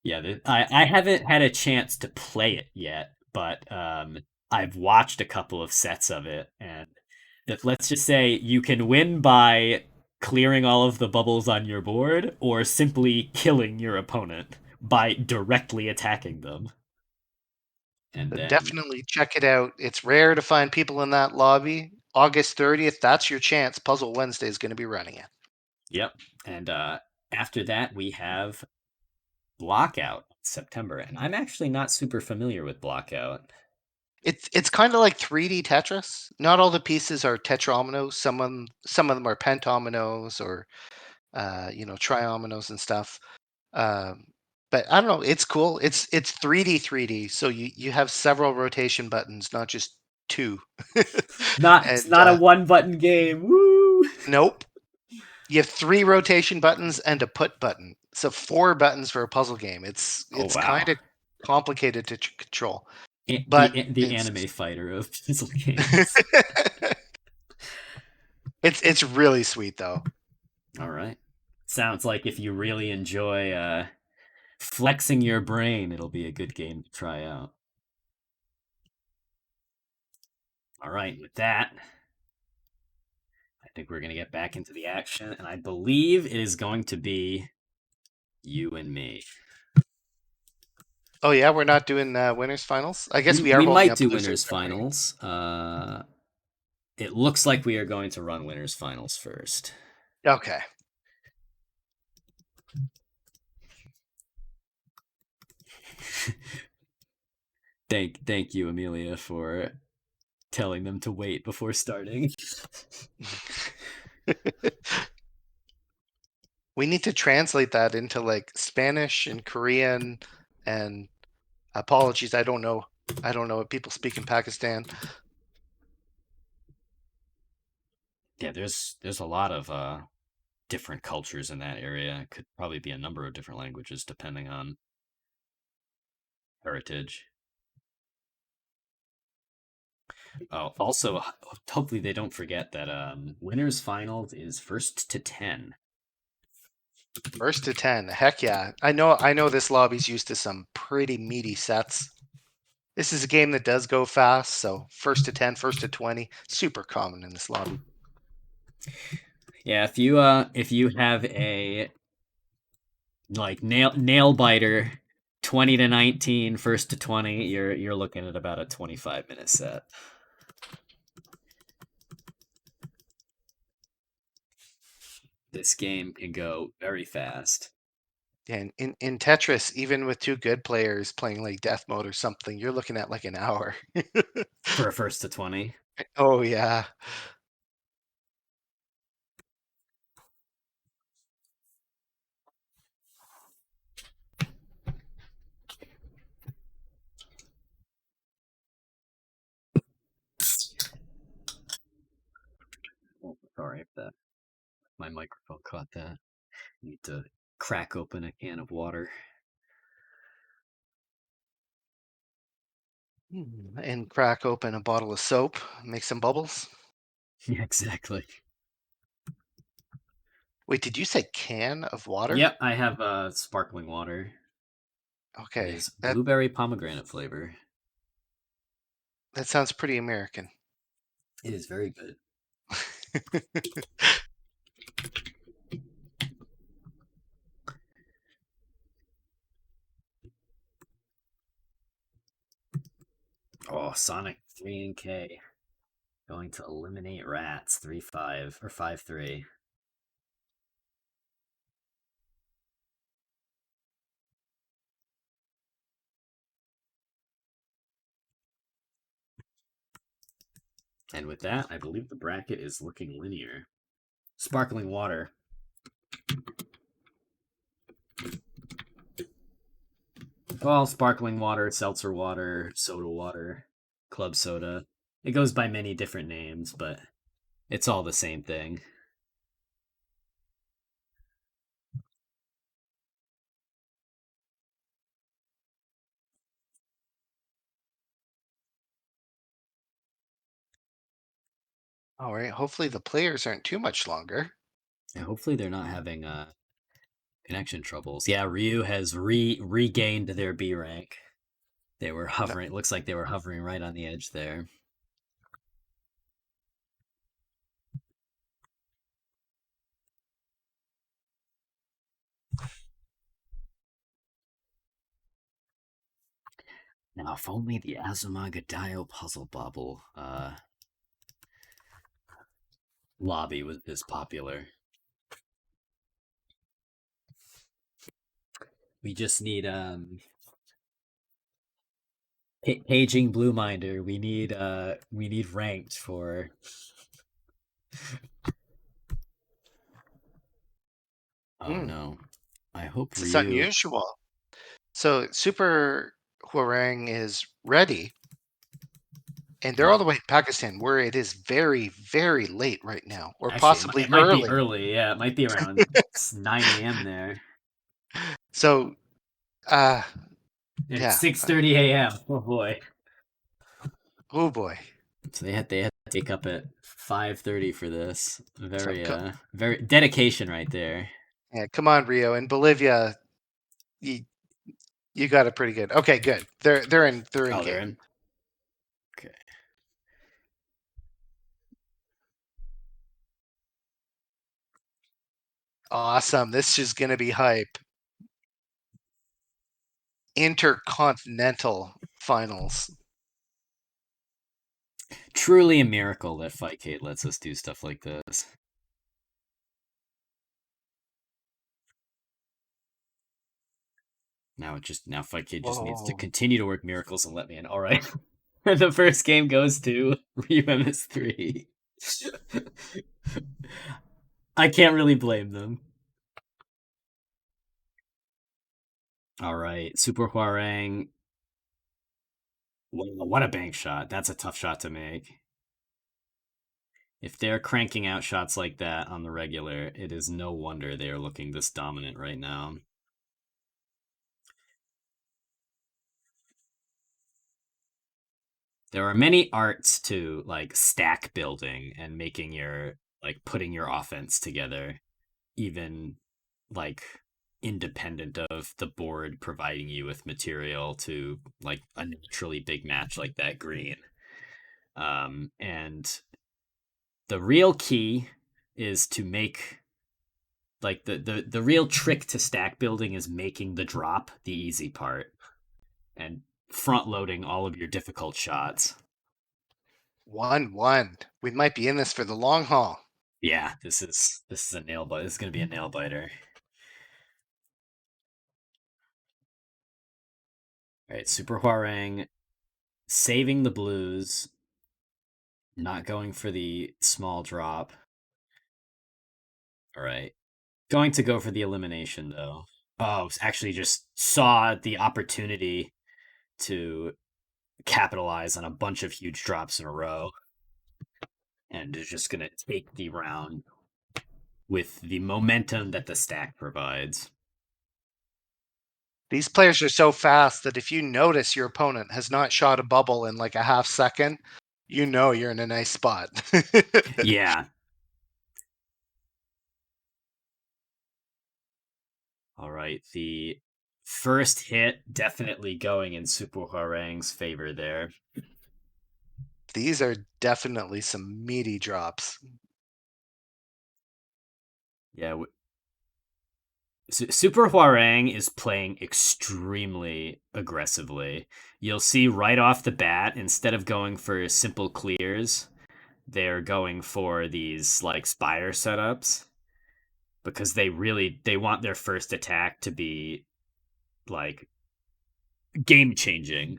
Yeah, I haven't had a chance to play it yet, but I've watched a couple of sets of it, and let's just say you can win by clearing all of the bubbles on your board, or simply killing your opponent by directly attacking them. And So then, definitely check it out. It's rare to find people in that lobby. August 30th, that's your chance. Puzzle Wednesday is going to be running it. yep. And after that, we have Blockout September, and I'm actually not super familiar with Blockout. It's kind of like 3D Tetris. Not all the pieces are tetraominoes. Some of them are pentominoes or triominoes and stuff. Um, but I don't know. It's cool. It's 3D, so you have several rotation buttons, not just two. It's And not a one button game. Woo! nope, you have three rotation buttons and a put button. So four buttons for a puzzle game. It's Oh it's wow. kind of complicated to control, but The it's anime fighter of puzzle games. it's really sweet though. All right. Sounds like if you really enjoy flexing your brain, it'll be a good game to try out. All right, with that, I think we're going to get back into the action, and I believe it is going to be you and me. Oh yeah, we're not doing winners finals. I guess we are We holding might up do losers, winners aren't we? finals. It looks like we are going to run winners finals first. Okay. Thank you, Amelia, for telling them to wait before starting. We need to translate that into like Spanish and Korean and apologies, I don't know. I don't know what people speak in Pakistan. Yeah, there's a lot of different cultures in that area. It could probably be a number of different languages depending on heritage. Oh, also, hopefully they don't forget that winners finals is first to 10. First to 10. Heck yeah. I know this lobby's used to some pretty meaty sets. This is a game that does go fast, so first to 10, first to 20, super common in this lobby. Yeah, if you have a like nail biter 20 to 19 first to 20, you're looking at about a 25-minute set. This game can go very fast. And in Tetris, even with two good players playing like death mode or something, you're looking at like an hour. For a first to 20. Oh yeah. Oh, sorry if that my microphone caught that. Need to crack open a can of water. And crack open a bottle of soap, make some bubbles. Yeah, exactly. Wait, did you say can of water? Yep, I have sparkling water. It Okay, is that blueberry pomegranate flavor. that sounds pretty American. It is very good. Oh, Sonic 3 and K. Going to eliminate Ratttz 3-5 or 5-3. And with that, I believe the bracket is looking linear. Sparkling water. Well, sparkling water, seltzer water, soda water, club soda. It goes by many different names, but it's all the same thing. All right, hopefully the players aren't too much longer. And hopefully they're not having connection troubles. Yeah, Ryu has regained their B rank. They were No. hovering. It looks like they were hovering right on the edge there. Now, if only the Azumagadio puzzle bubble lobby was this popular. We just need paging Blue Minder. We need ranked for. Oh Mm, no. I hope this is Ryu. unusual. So Super Hwoarang is ready, and they're all the way in Pakistan, where it is very, very late right now, or Actually, possibly it might be early. early. Yeah, it might be around 9 a.m. there. So, uh, It's yeah. 6:30 a.m. Oh boy. Oh boy. So they had to wake up at 5:30 for this. So, Very dedication right there. yeah, come on, Rio. In Bolivia, you you got it pretty good. Okay, good. They're in Oh, they're game. in. Okay. Awesome. This is gonna be hype. Intercontinental finals. Truly a miracle that Fightcade lets us do stuff like this. Now Fightcade just needs to Whoa. continue to work miracles and let me in. All right. The first game goes to Ryu MS3. I can't really blame them. All right, SuperHwoarang. What a bank shot. That's a tough shot to make. If they're cranking out shots like that on the regular, it is no wonder they are looking this dominant right now. There are many arts to like stack building and making your like putting your offense together, even like independent of the board providing you with material to like a naturally big match like that green. And the real key is to make like the real trick to stack building is making the drop the easy part and front loading all of your difficult shots. 1-1. We might be in this for the long haul. Yeah, this is a nail biter. This is gonna be a nail biter. All right, Super Hwoarang saving the blues, not going for the small drop. All right, going to go for the elimination though. Oh, actually, just saw the opportunity to capitalize on a bunch of huge drops in a row, and is just gonna take the round with the momentum that the stack provides. These players are so fast that if you notice your opponent has not shot a bubble in like a half second, you know you're in a nice spot. Yeah. All right. The first hit definitely going in Super Hwoarang's favor there. These are definitely some meaty drops. Yeah. Super Hwoarang is playing extremely aggressively. You'll see right off the bat, instead of going for simple clears, they're going for these like spire setups because they want their first attack to be like game changing.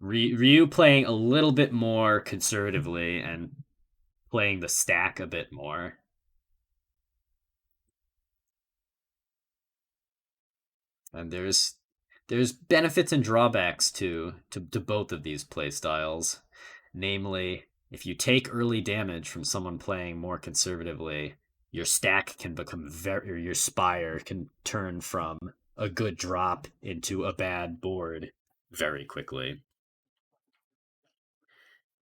Ryu playing a little bit more conservatively and playing the stack a bit more. And there's benefits and drawbacks to both of these play styles. Namely, if you take early damage from someone playing more conservatively, your stack can become very or your spire can turn from a good drop into a bad board very quickly.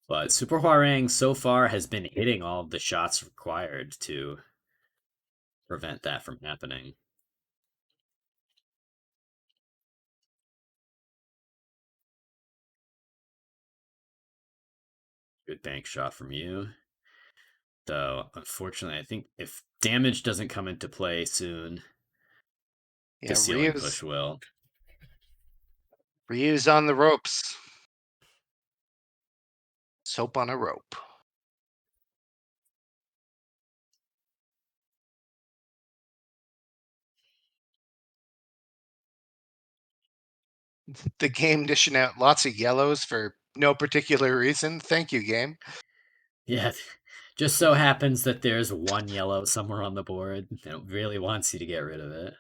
But Super Hwoarang so far has been hitting all of the shots required to prevent that from happening. Good bank shot from you. Though, unfortunately, I think if damage doesn't come into play soon, the Yeah, ceiling push will. Ryu's on the ropes. Soap on a rope. The game dishing out lots of yellows for no particular reason. Thank you, game. Yeah, just so happens that there's one yellow somewhere on the board that really wants you to get rid of it.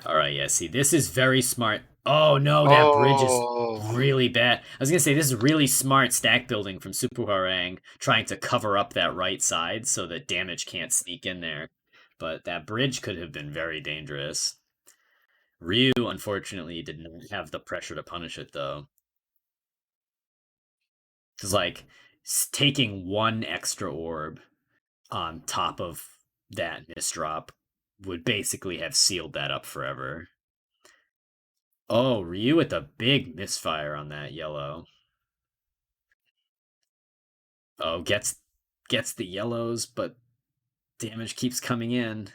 All right, yeah, see, this is very smart. Oh no, that bridge is Oh, really bad. I was gonna say, this is really smart stack building from SuperHwoarang, trying to cover up that right side so that damage can't sneak in there. But that bridge could have been very dangerous. Ryu, unfortunately, did not have the pressure to punish it, though. Because, like, taking one extra orb on top of that misdrop would basically have sealed that up forever. Oh, Ryu with a big misfire on that yellow. Oh, gets the yellows, but damage keeps coming in.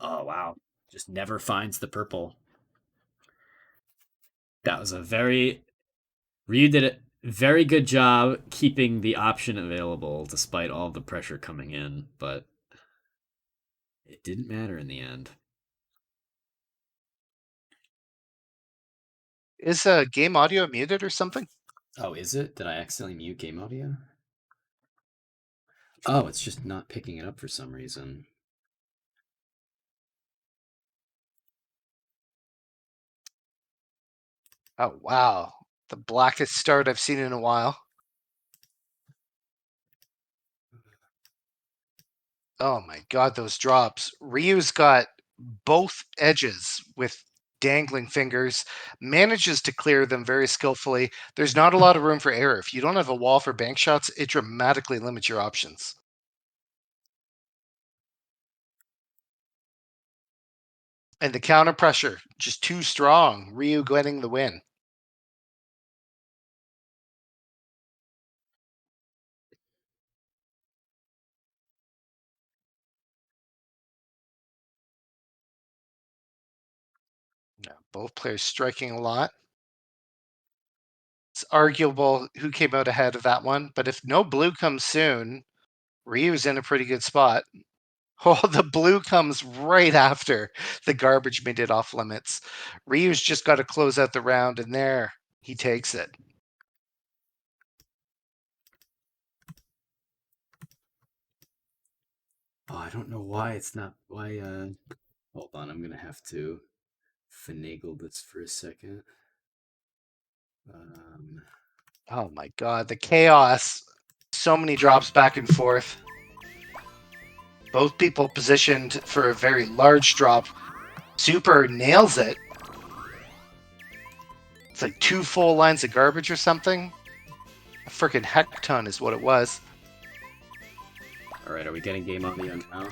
Oh, wow. Just never finds the purple. That was a very... Ryu did a very good job keeping the option available despite all the pressure coming in, but it didn't matter in the end. is game audio muted or something? Oh, is it? Did I accidentally mute game audio? Oh, it's just not picking it up for some reason. Oh, wow. The blackest start I've seen in a while. Oh my god, those drops. Ryu's got both edges with dangling fingers, manages to clear them very skillfully. There's not a lot of room for error. If you don't have a wall for bank shots, it dramatically limits your options. And the counter pressure, just too strong. Ryu getting the win. Yeah, both players striking a lot. It's arguable who came out ahead of that one, but if no blue comes soon, Ryu's in a pretty good spot. Oh, the blue comes right after the garbage made it off limits. Ryu's just got to close out the round, and there he takes it. Oh, I don't know why it's not. Why, hold on, I'm gonna have to finagle this for a second. Oh my god, the chaos. So many drops back and forth. Both people positioned for a very large drop. Super nails it. It's like 2 full lines of garbage or something. A freaking hecton is what it was. Alright, are we getting game audio now?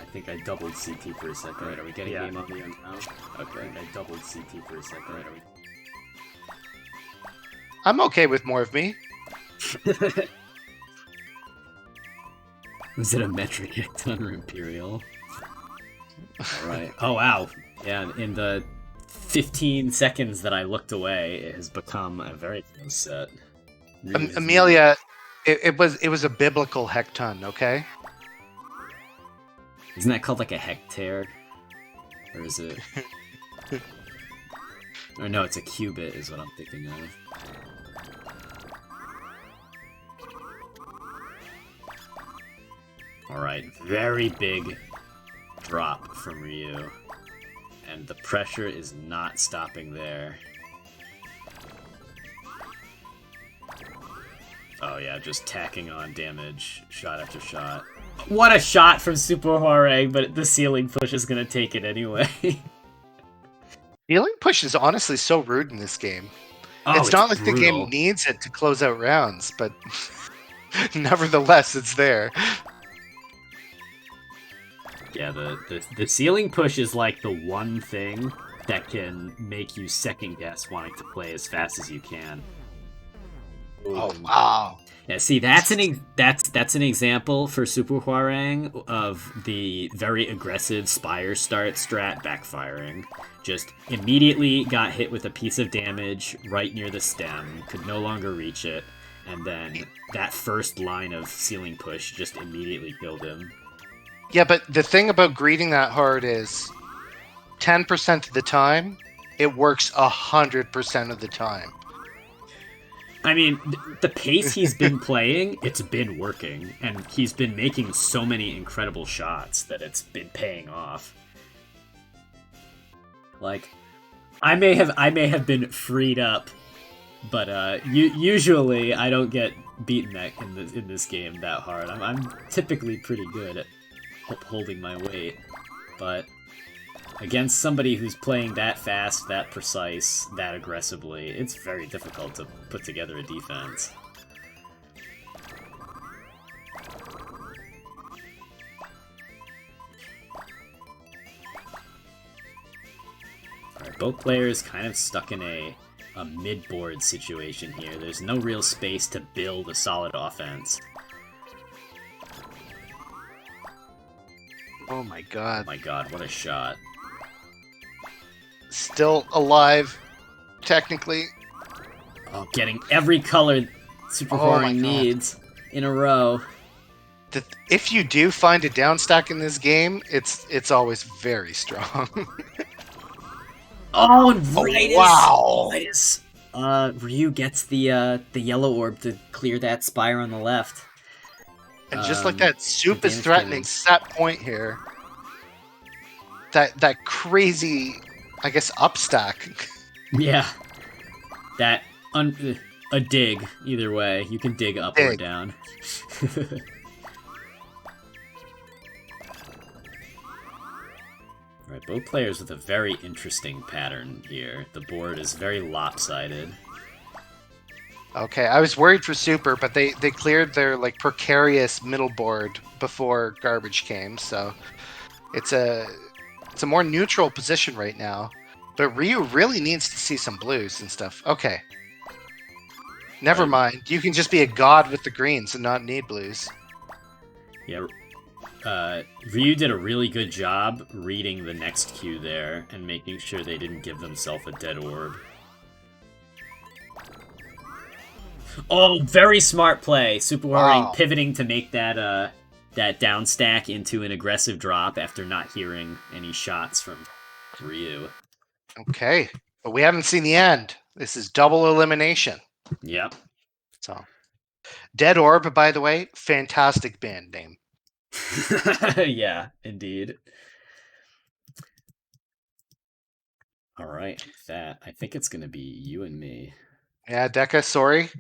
I think I doubled CT for a second. Alright, are we getting game audio now? Okay, I doubled CT for a second. Alright, are we... I'm okay with more of me. Was it a metric hecton or imperial? Alright. Oh, wow. Yeah, in the 15 seconds that I looked away, it has become a very close set. Really Amelia, it was a biblical hecton, okay? Isn't that called like a hectare? Or is it... or no, it's a cubit is what I'm thinking of. Alright, very big drop from Ryu. And the pressure is not stopping there. Oh yeah, just tacking on damage, shot after shot. What a shot from SuperHwoarang, but the ceiling push is gonna take it anyway. Ceiling push is honestly so rude in this game. Oh, it's not like brutal. the game needs it to close out rounds, but nevertheless, it's there. Yeah, the ceiling push is like the one thing that can make you second guess wanting to play as fast as you can. Oh, wow. Yeah, see, that's an example for SuperHwoarang of the very aggressive Spire start strat backfiring. Just immediately got hit with a piece of damage right near the stem, could no longer reach it, and then that first line of ceiling push just immediately killed him. Yeah, but the thing about greeting that hard is 10% of the time, it works 100% of the time. I mean, the pace he's been playing, it's been working, and he's been making so many incredible shots that it's been paying off. Like, I may have been freed up, but usually I don't get beaten in this game that hard. I'm typically pretty good at holding my weight, but against somebody who's playing that fast, that precise, that aggressively, it's very difficult to put together a defense. Alright, both players kind of stuck in a mid-board situation here. There's no real space to build a solid offense. Oh my god. Oh my god, what a shot. Still alive, technically. Oh, getting every color SuperHwoarang needs in a row. If you do find a down stack in this game, it's always very strong. Oh, and wow! Ryu gets the yellow orb to clear that Spire on the left. And just like that, Soup is threatening set point here. That crazy, I guess, upstack. Yeah. That, a dig, either way. You can dig up or down. Alright, both players with a very interesting pattern here. The board is very lopsided. Okay, I was worried for Super, but they cleared their like precarious middle board before garbage came, so it's a more neutral position right now. But Ryu really needs to see some blues and stuff. Okay. Never mind. You can just be a god with the greens and not need blues. Yeah, Ryu did a really good job reading the next cue there and making sure they didn't give themselves a dead orb. Oh, very smart play. SuperHwoarang pivoting to make that that down stack into an aggressive drop after not hearing any shots from Ryu. Okay, but we haven't seen the end. This is double elimination. Yep. So, Dead Orb, by the way, fantastic band name. Yeah, indeed. All right, with that, I think it's going to be you and me. Yeah, Deka, sorry.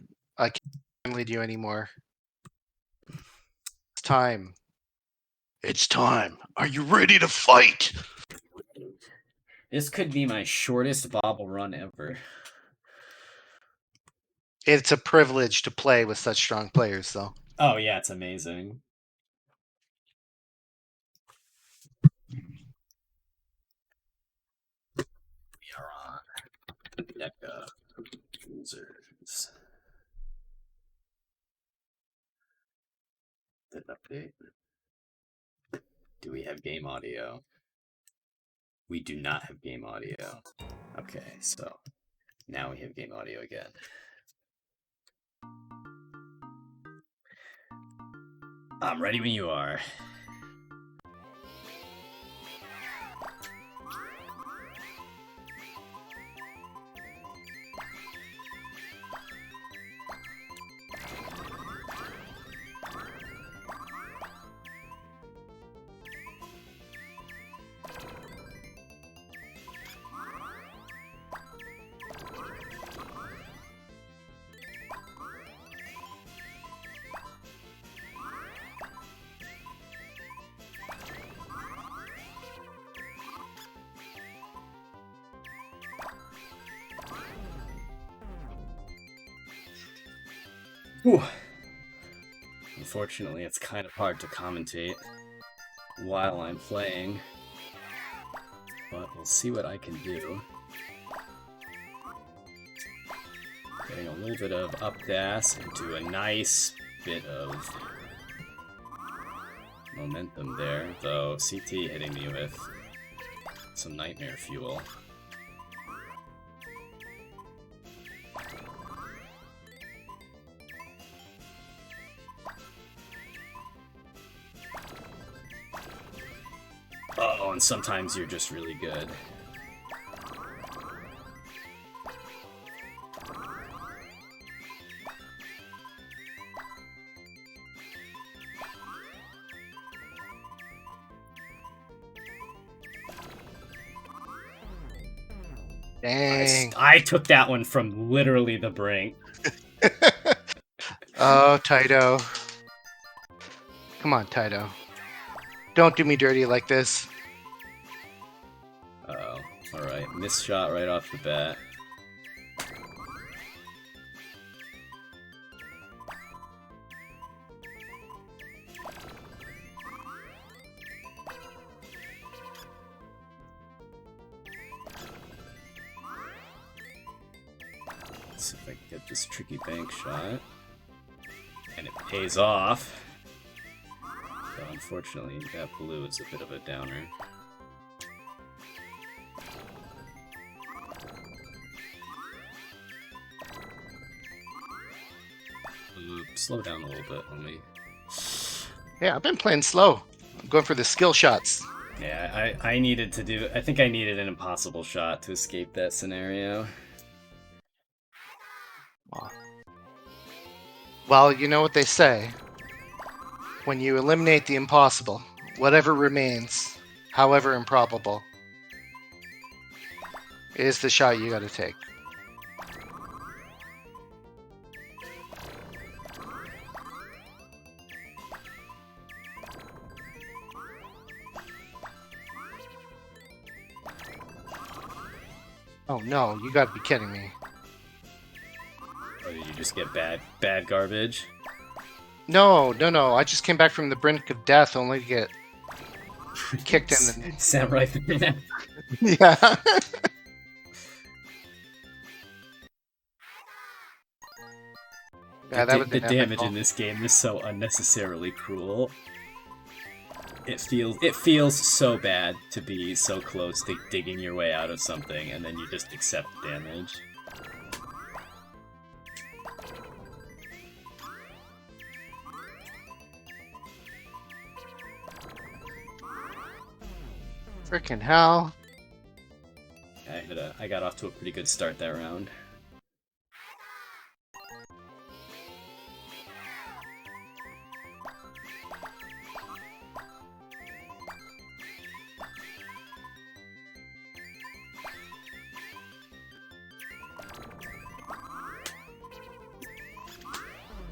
I can't lead you anymore. It's time. It's time. Are you ready to fight? This could be my shortest Bobble run ever. It's a privilege to play with such strong players, though. Oh, yeah, it's amazing. We are on Deka Losers. Did update. Do we have game audio? We do not have game audio. Okay, so now we have game audio again. I'm ready when you are. Whew. Unfortunately, it's kind of hard to commentate while I'm playing, but we'll see what I can do. Getting a little bit of up dash into a nice bit of momentum there, though CT hitting me with some nightmare fuel. Oh, and sometimes you're just really good. Dang. I took that one from literally the brink. Oh, Taito. Come on, Taito. Don't do me dirty like this. Oh, alright. Missed shot right off the bat. Let's see if I can get this tricky bank shot. And it pays off. So unfortunately, that blue is a bit of a downer. Slow down a little bit, let me. Yeah, I've been playing slow. I'm going for the skill shots. Yeah, I needed to do. I think I needed an impossible shot to escape that scenario. Well, you know what they say. When you eliminate the impossible, whatever remains, however improbable, is the shot you gotta take. Oh no, you gotta be kidding me. Or did you just get bad garbage? No, I just came back from the brink of death only to get kicked in the... Samurai. Yeah. Yeah, that was The damage in this game is so unnecessarily cruel. It feels so bad to be so close to digging your way out of something, and then you just accept damage. Frickin' hell. I got off to a pretty good start that round.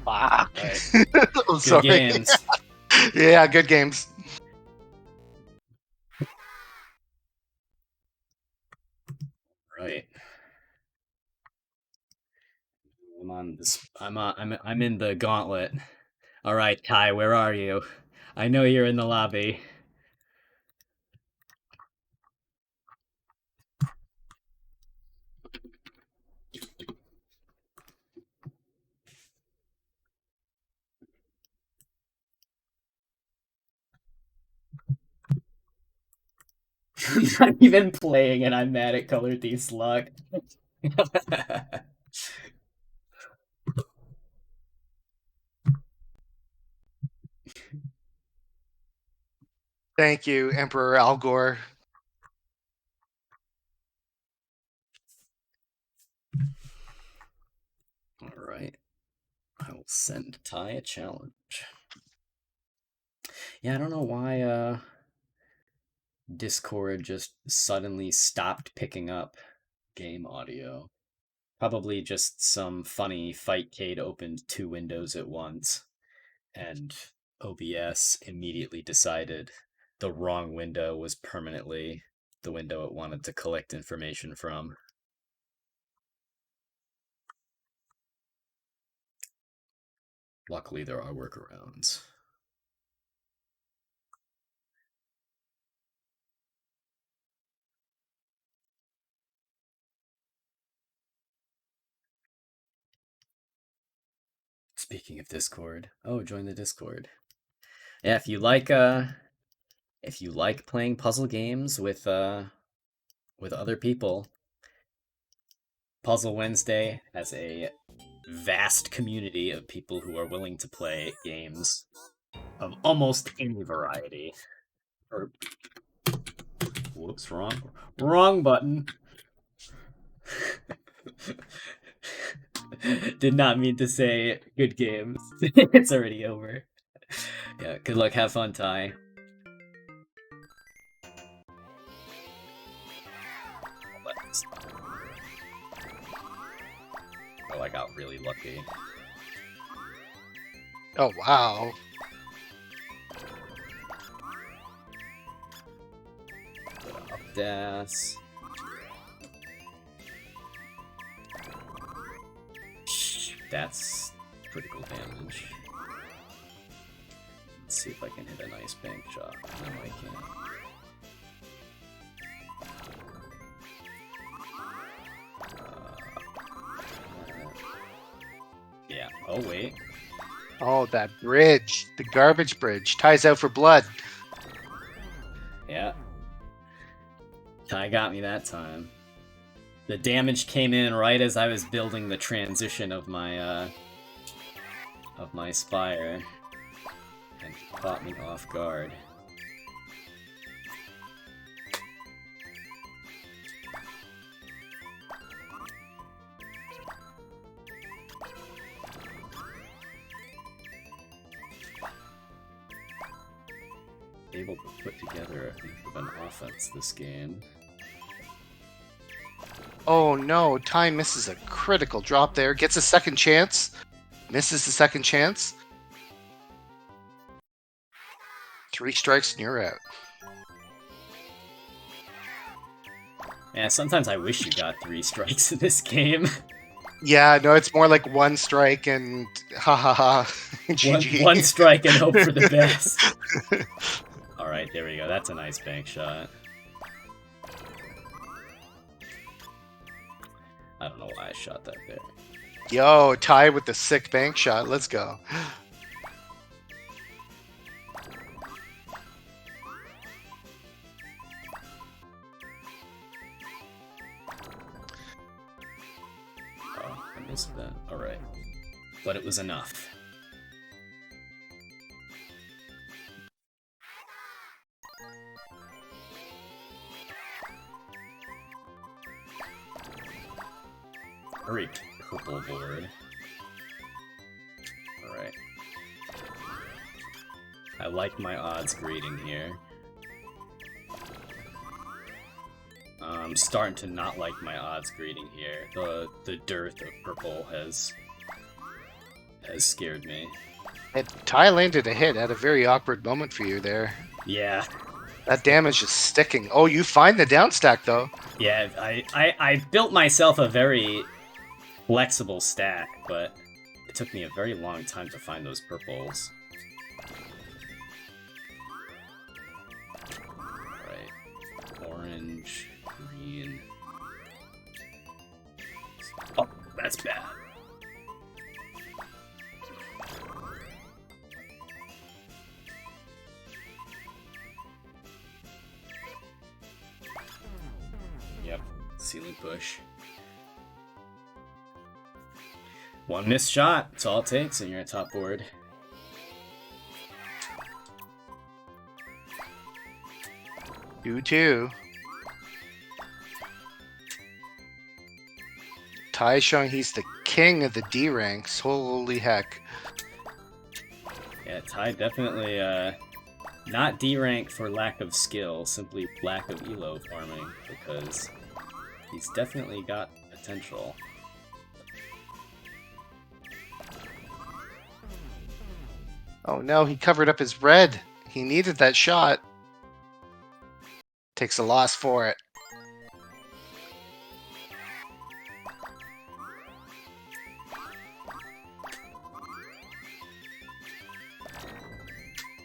Fuck. Right. I'm Good sorry. games. Yeah, good games. Right. I'm on this. I'm in the gauntlet. All right, Kai, where are you? I know you're in the lobby. I'm not even playing, and I'm mad at Color Thief's luck. Thank you, Emperor Al Gore. All right. I will send Ty a challenge. Yeah, I don't know why Discord just suddenly stopped picking up game audio. Probably just some funny Fightcade opened 2 windows at once, and OBS immediately decided the wrong window was permanently the window it wanted to collect information from. Luckily, there are workarounds. Speaking of Discord, join the Discord. Yeah, if you like playing puzzle games with other people, Puzzle Wednesday has a vast community of people who are willing to play games of almost any variety. Or, whoops, wrong button. Did not mean to say good games. It's already over. Yeah, good luck, have fun, Ty. Oh, I got really lucky. Oh, wow. Up dash. That's critical damage. Let's see if I can hit a nice bank shot. No, I can't. Yeah. Oh, wait. Oh, that bridge. The garbage bridge. Ties out for blood. Yeah. Ty got me that time. The damage came in right as I was building the transition of my spire, and caught me off guard. Able to put together a heap of an offense this game. Oh no, Ty misses a critical drop there. Gets a second chance. Misses the second chance. 3 strikes and you're out. Yeah, sometimes I wish you got 3 strikes in this game. Yeah, no, it's more like 1 strike and ha ha ha. GG. One strike and hope for the best. Alright, there we go. That's a nice bank shot. I don't know why I shot that there. Yo, Ty with the sick bank shot. Let's go. Oh, I missed that. Alright. But it was enough. Very purple board. Alright. I like my odds grading here. I'm starting to not like my odds grading here. The dearth of purple has scared me. And Ty landed a hit at a very awkward moment for you there. Yeah. That damage is sticking. Oh, you find the down stack though. Yeah, I built myself a very flexible stack, but it took me a very long time to find those purples. Right. Orange, green. Oh, that's bad. Yep, ceiling push. One missed shot, that's all it takes, and you're at top board. You too. Ty showing he's the king of the D ranks. Holy heck. Yeah, Ty definitely not D rank for lack of skill, simply lack of elo farming, because he's definitely got potential. Oh no, he covered up his red. He needed that shot. Takes a loss for it.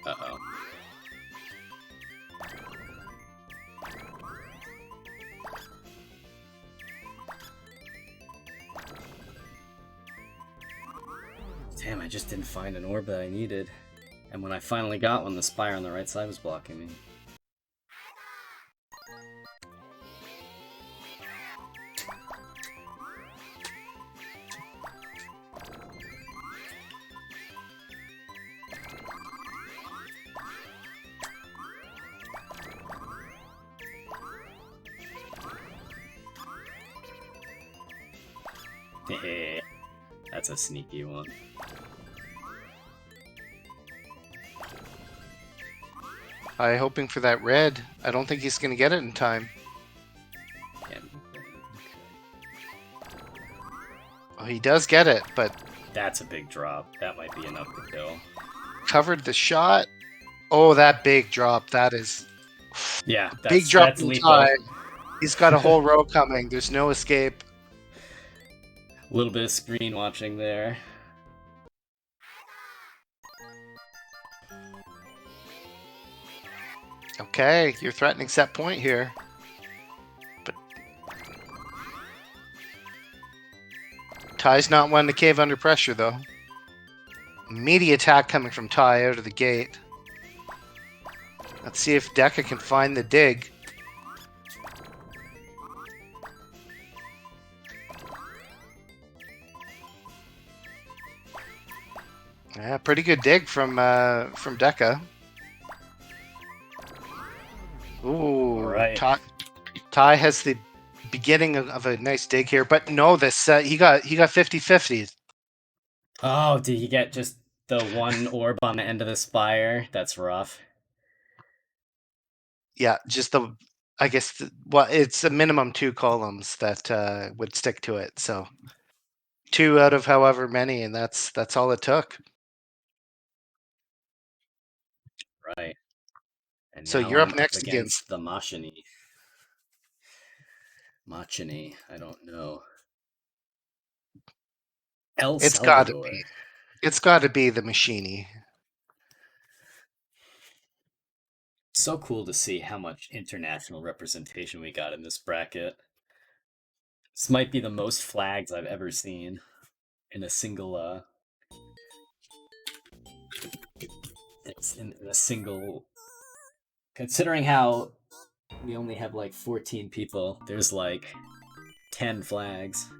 Uh-oh. Damn, I just didn't find an orb that I needed. And when I finally got one, the Spire on the right side was blocking me. That's a sneaky one. I hoping for that red. I don't think he's gonna get it in time. Oh, he does get it, but that's a big drop. That might be enough to kill. Covered the shot. Oh, that big drop. That is. Yeah, big drop that's in lethal. tie. He's got a whole row coming. There's no escape. A little bit of screen watching there. Okay, you're threatening set point here. But Ty's not one to cave under pressure, though. Meaty attack coming from Ty out of the gate. Let's see if Deka can find the dig. Yeah, pretty good dig from Deka. Ooh, right. Ty has the beginning of a nice dig here, but no, this he got 50-50. Oh, did he get just the one orb on the end of the spire? That's rough. Yeah, just I guess well, it's a minimum 2 columns that would stick to it. So 2 out of however many, and that's all it took. Right. And So now you're I'm up next against the Machiny. Machiny, I don't know. El Salvador. It's got to be the Machiny. So cool to see how much international representation we got in this bracket. This might be the most flags I've ever seen in a single it's in a single, considering how we only have like 14 people, there's like 10 flags.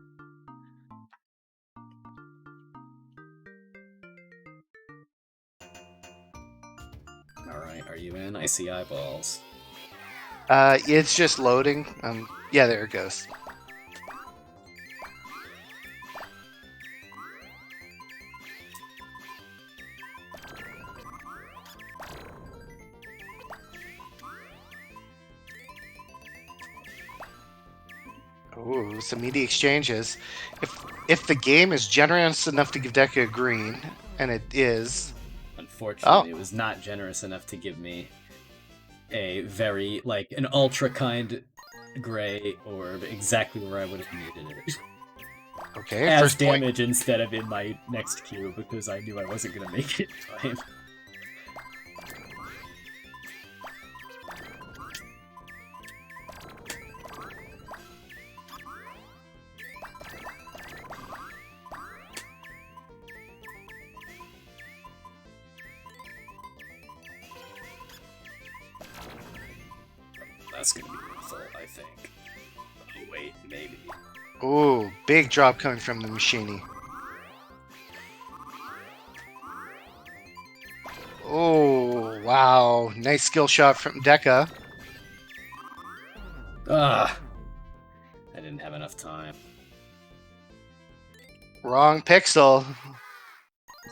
Alright, are you in? I see eyeballs. It's just loading. Yeah, there it goes. Ooh, some meaty exchanges. If the game is generous enough to give Deka a green, and it is. Unfortunately, it was not generous enough to give me a very, like, an ultra kind gray orb exactly where I would have needed it. Okay, as first damage point. Instead of in my next queue because I knew I wasn't going to make it in time. That's gonna be lethal, I think. Oh wait, maybe. Ooh, big drop coming from the Machiny. Oh, wow. Nice skill shot from Deka. Ah! I didn't have enough time. Wrong pixel.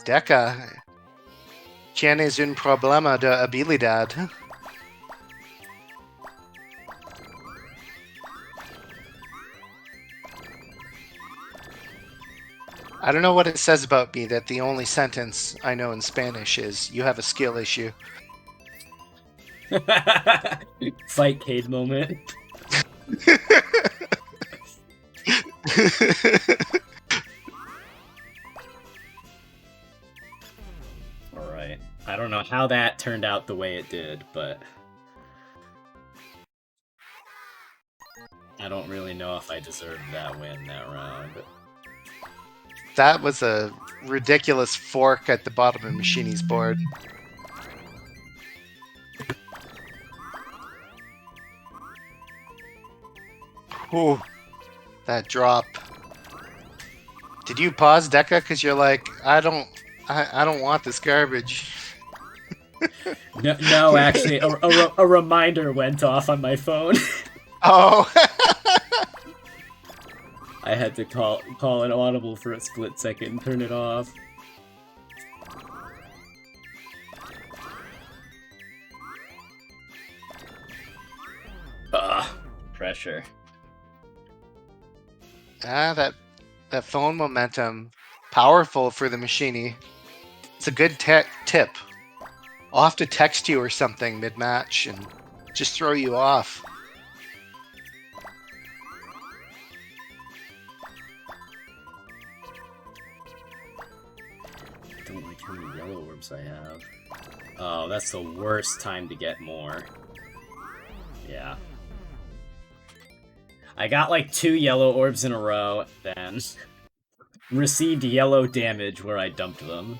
Deka. Tienes un problema de habilidad. I don't know what it says about me that the only sentence I know in Spanish is, you have a skill issue. Fight Cade moment. Alright. I don't know how that turned out the way it did, but I don't really know if I deserved that win that round. That was a ridiculous fork at the bottom of Machiny's board. Ooh, that drop. Did you pause, Deka? Because you're like, I don't want this garbage. No, actually, a reminder went off on my phone. Oh. I had to call an audible for a split second and turn it off. Pressure. That phone momentum, powerful for the Machiny. It's a good tip. I'll have to text you or something mid-match and just throw you off. I don't like how many yellow orbs I have. Oh, that's the worst time to get more. Yeah. I got like 2 yellow orbs in a row, then received yellow damage where I dumped them.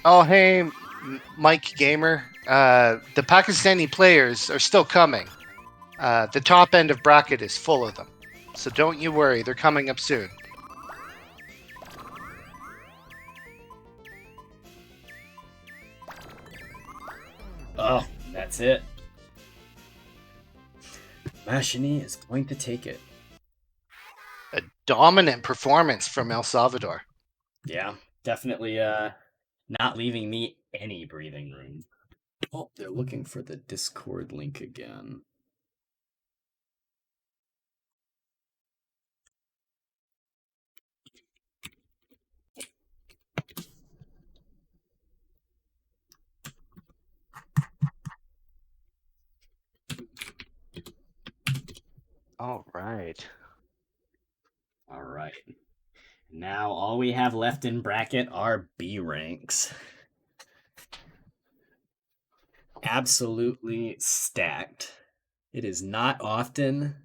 Oh, hey, Mike Gamer. The Pakistani players are still coming. The top end of bracket is full of them. So don't you worry, they're coming up soon. Oh, that's it. Machiny is going to take it. A dominant performance from El Salvador. Yeah, definitely not leaving me any breathing room. Oh, they're looking for the Discord link again. All right. All right. Now all we have left in bracket are B ranks. Absolutely stacked. It is not often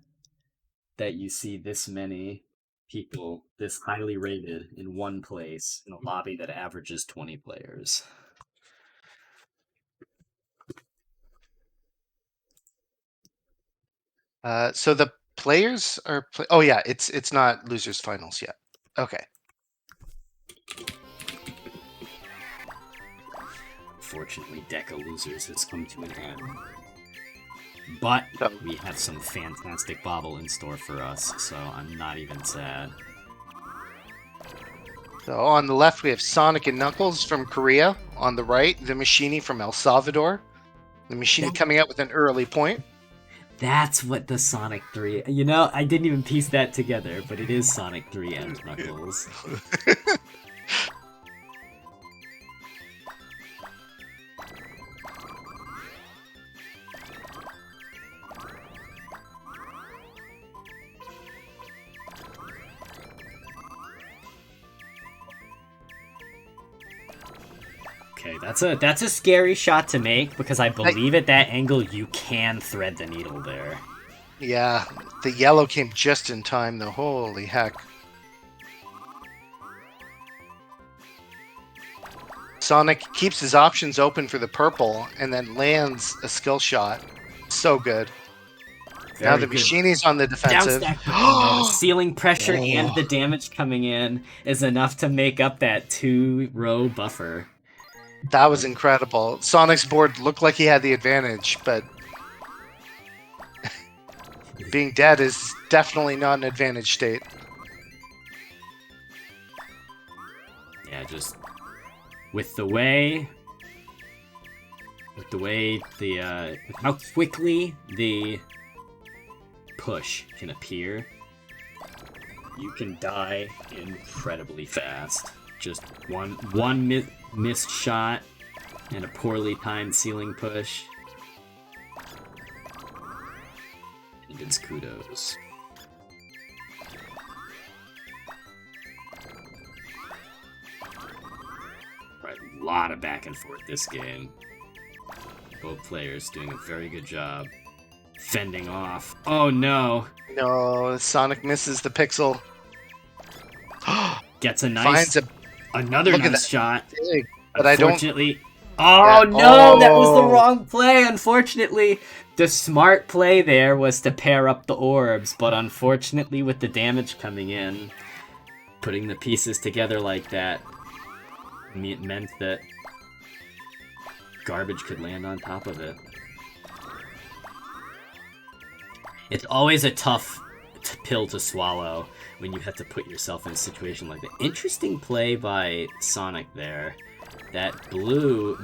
that you see this many people this highly rated in one place in a lobby that averages 20 players. So the players are. Oh yeah, it's not losers finals yet. Okay. Unfortunately, Deka Losers has come to an end. But So- we have some fantastic Bobble in store for us, so I'm not even sad. So on the left we have Sonic and Knuckles from Korea. On the right, the Machiny from El Salvador. The Machiny coming out with an early point. That's what the Sonic 3... You know, I didn't even piece that together, but it is Sonic 3 and Knuckles. Okay, that's a scary shot to make, because I believe at that angle you can thread the needle there. Yeah, the yellow came just in time though. Holy heck. Sonic keeps his options open for the purple and then lands a skill shot. So good. Now the Machiny's on the defensive. Down stack, the ceiling pressure and the damage coming in is enough to make up that 2-row buffer. That was incredible. Sonic's board looked like he had the advantage, but being dead is definitely not an advantage state. Yeah, just with the way the how quickly the push can appear, you can die incredibly fast. Just one missed shot and a poorly timed ceiling push, and it's kudos. Right, a lot of back and forth this game. Both players doing a very good job fending off. Oh no. No, Sonic misses the pixel. Gets a Finds nice, another look at nice that shot. dig, but I don't. Unfortunately, oh Yeah. no, that was the Oh. wrong play. Unfortunately, the smart play there was to pair up the orbs, but unfortunately, with the damage coming in, putting the pieces together like that meant that garbage could land on top of it. It's always a tough pill to swallow when you have to put yourself in a situation like that. Interesting play by Sonic there. That blue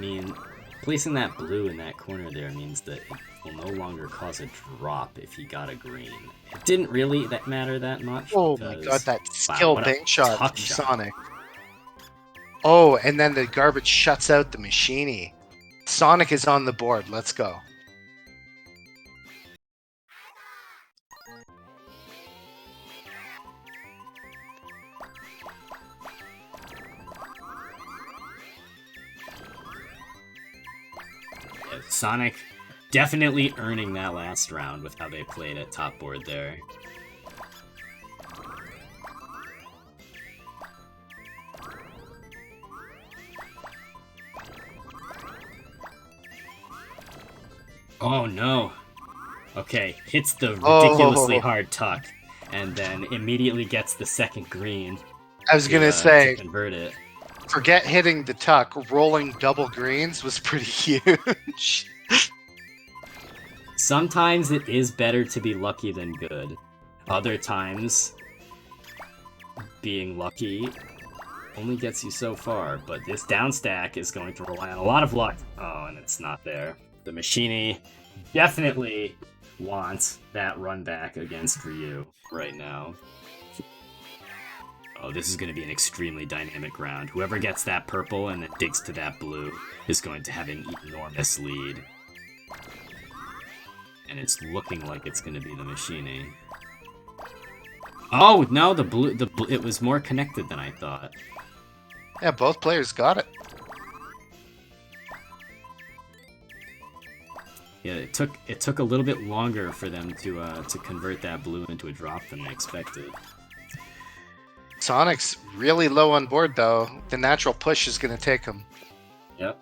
placing that blue in that corner there means that it will no longer cause a drop if he got a green. It didn't really matter that much. Oh my god, that skill what a bank shot tuck from shot. Sonic. Oh, and then the garbage shuts out the machiny. Sonic is on the board. Let's go. Sonic definitely earning that last round with how they played at top board there. Oh no. Okay, hits the ridiculously hard tuck, and then immediately gets the second green. I was gonna say, to convert it. Forget hitting the tuck. Rolling double greens was pretty huge. Sometimes it is better to be lucky than good. Other times, being lucky only gets you so far, but this down stack is going to rely on a lot of luck. Oh, and it's not there. The machiny definitely wants that run back against Ryu right now. Oh, this is going to be an extremely dynamic round. Whoever gets that purple and then digs to that blue is going to have an enormous lead. And it's looking like it's going to be the machiny. Oh, no, the blue, it was more connected than I thought. Yeah, both players got it. Yeah, it took a little bit longer for them to convert that blue into a drop than I expected. Sonic's really low on board, though. The natural push is going to take him. Yep.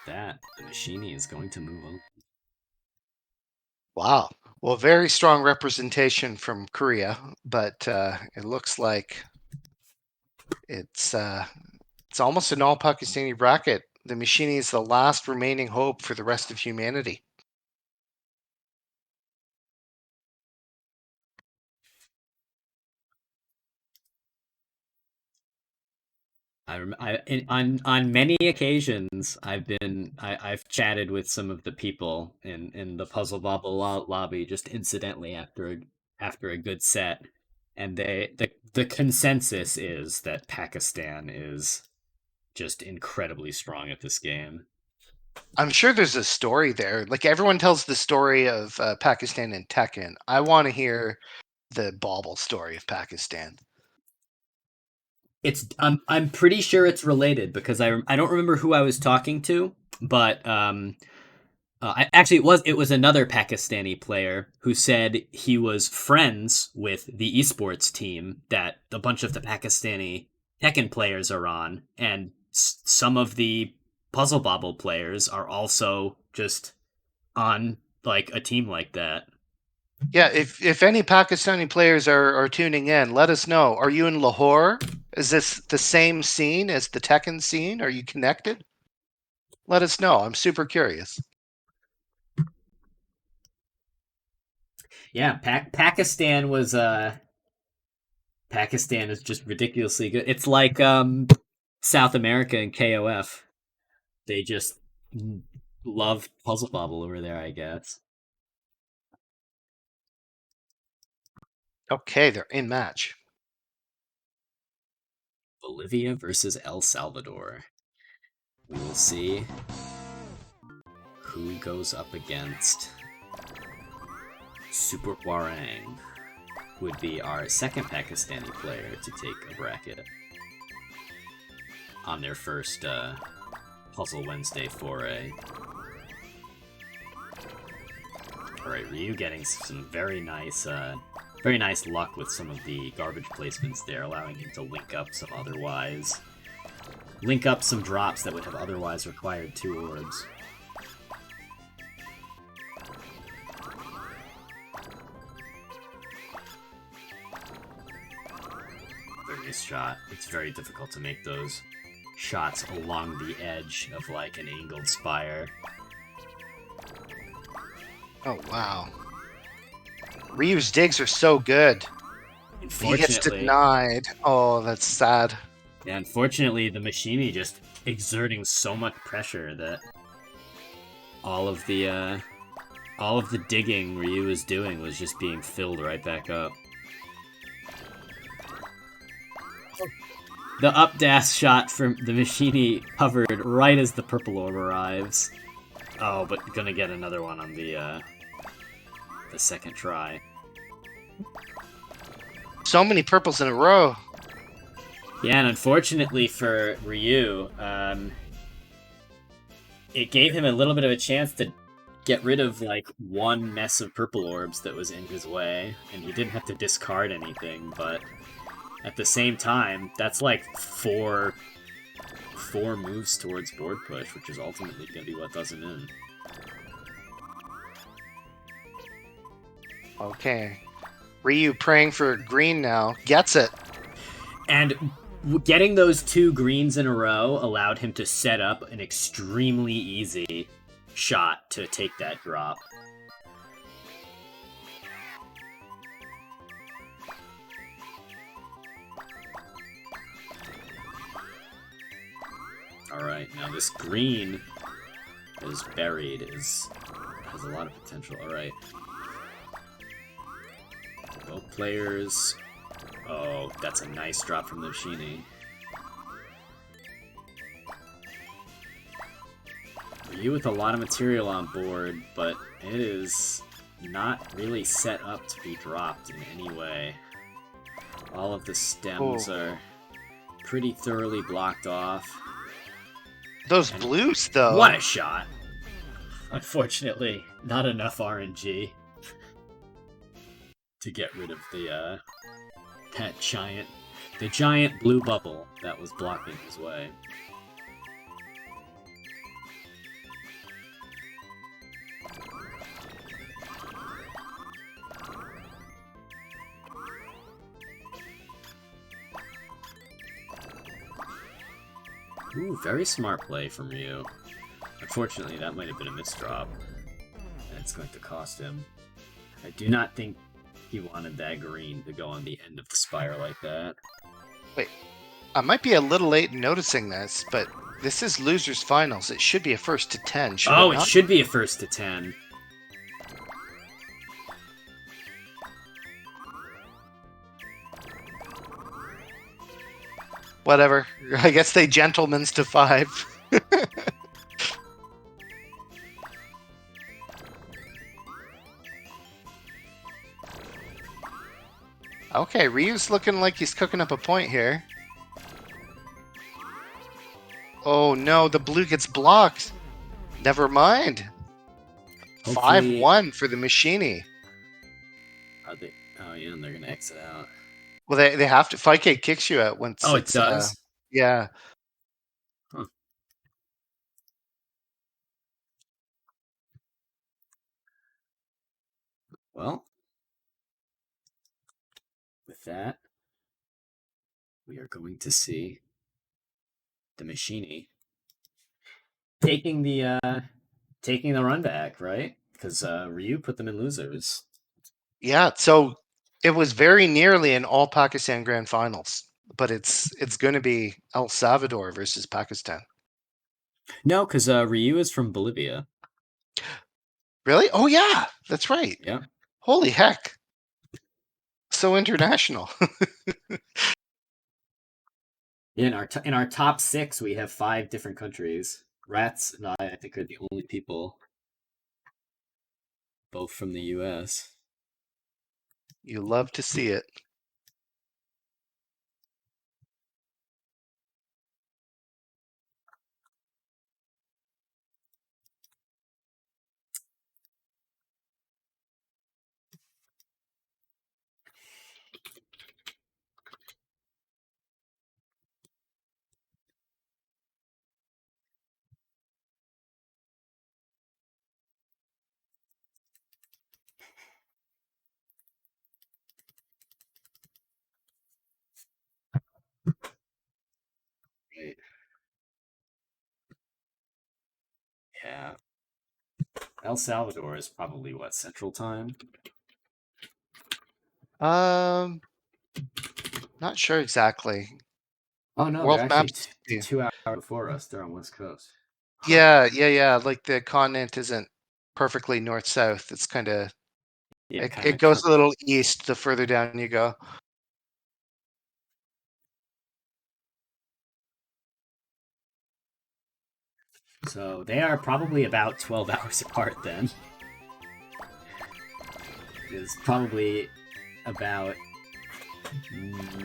The machiny is going to move on. Wow. Well, very strong representation from Korea, but it looks like it's almost an all-Pakistani bracket. The machiny is the last remaining hope for the rest of humanity. On many occasions I've chatted with some of the people in the Puzzle Bobble lobby just incidentally after a good set, and the consensus is that Pakistan is just incredibly strong at this game. I'm sure there's a story there. Like everyone tells the story of Pakistan and Tekken. I want to hear the Bobble story of Pakistan. I'm pretty sure it's related because I don't remember who I was talking to, but it was another Pakistani player who said he was friends with the esports team that a bunch of the Pakistani Tekken players are on, and some of the Puzzle Bobble players are also just on like a team like that. Yeah, if any Pakistani players are tuning in, let us know. Are you in Lahore? Is this the same scene as the Tekken scene? Are you connected? Let us know. I'm super curious. Yeah, Pakistan is just ridiculously good. It's like South America and KOF. They just love Puzzle Bobble over there, I guess. Okay, they're in match. Bolivia versus El Salvador. We will see who goes up against SuperHwoarang, who would be our second Pakistani player to take a bracket on their first Puzzle Wednesday foray. Alright, Ryu getting some very nice luck with some of the garbage placements there, allowing him to link up some drops that would have otherwise required 2 orbs. Very nice shot. It's very difficult to make those shots along the edge of like an angled spire. Oh, wow. Ryu's digs are so good. He gets denied. Oh, that's sad. Yeah, unfortunately, the Machini just exerting so much pressure that all of the digging Ryu was doing was just being filled right back up. The up dash shot from the Machini covered right as the purple orb arrives. Oh, but gonna get another one on the second try. So many purples in a row. Yeah, and unfortunately for Ryu, it gave him a little bit of a chance to get rid of like one mess of purple orbs that was in his way, and he didn't have to discard anything, but at the same time, that's like four moves towards board push, which is ultimately going to be what does him in. Okay. Ryu praying for green now. Gets it. And getting those 2 greens in a row allowed him to set up an extremely easy shot to take that drop. Alright, now this green is buried, has a lot of potential. Alright. Both players... Oh, that's a nice drop from the Machini. Ryu with a lot of material on board, but it is not really set up to be dropped in any way. All of the stems are pretty thoroughly blocked off. Those blues, though. What a shot! Unfortunately, not enough RNG to get rid of the giant blue bubble that was blocking his way. Ooh, very smart play from Ryu. Unfortunately, that might have been a misdrop, and it's going to cost him. I do not think he wanted that green to go on the end of the spire like that. Wait, I might be a little late in noticing this, but this is losers finals. It should be a first to 10. It should be a first to 10. Whatever. I guess they gentlemen's to 5. Okay, Ryu's looking like he's cooking up a point here. Oh no, the blue gets blocked. Never mind. 5-1 for the Machini. Are they? Oh yeah, and they're gonna exit out. Well, they have to. 5K kicks you out once. Oh, it does? Yeah. Huh. Well, with that, we are going to see the Machini taking the run back, right? Because Ryu put them in losers. Yeah, so it was very nearly an all Pakistan Grand Finals, but it's going to be El Salvador versus Pakistan. No, because Ryu is from Bolivia. Really? Oh yeah, that's right. Yeah. Holy heck! So international. In our top 6, we have 5 different countries. Ratttz and I think, are the only people, both from the U.S. You love to see it. El Salvador is probably what, Central Time? Not sure exactly. Oh no, World they're actually maps. 2 hours before us. They're on West Coast. Yeah. Like the continent isn't perfectly north-south. It's kind of Yeah, it goes a little east the further down you go. So they are probably about 12 hours apart then. It's probably about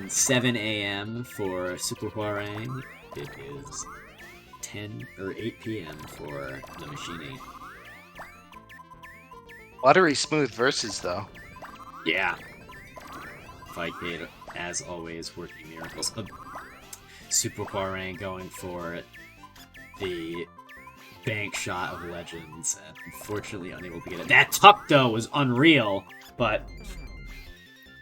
7 a.m. for SuperHwoarang. It is 10 or 8 p.m. for the Machine. Buttery smooth versus though. Yeah. Fightgate, as always, working miracles. SuperHwoarang going for the bank shot of Legends, and unfortunately unable to get it. That tuck, though, was unreal, but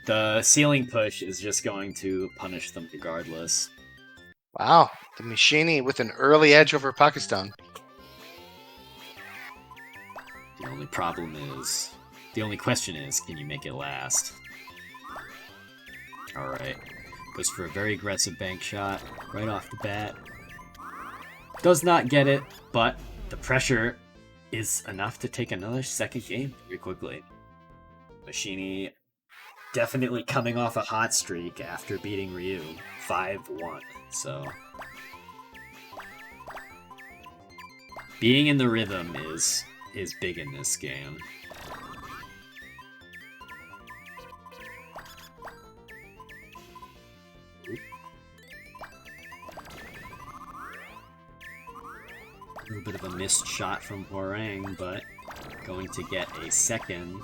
the ceiling push is just going to punish them regardless. Wow, the Machine with an early edge over Pakistan. The only problem is, the only question is, can you make it last? Alright. Goes for a very aggressive bank shot right off the bat. Does not get it, but the pressure is enough to take another second game very quickly. Machine definitely coming off a hot streak after beating Ryu 5-1, so being in the rhythm is big in this game. A little bit of a missed shot from Hwoarang, but going to get a second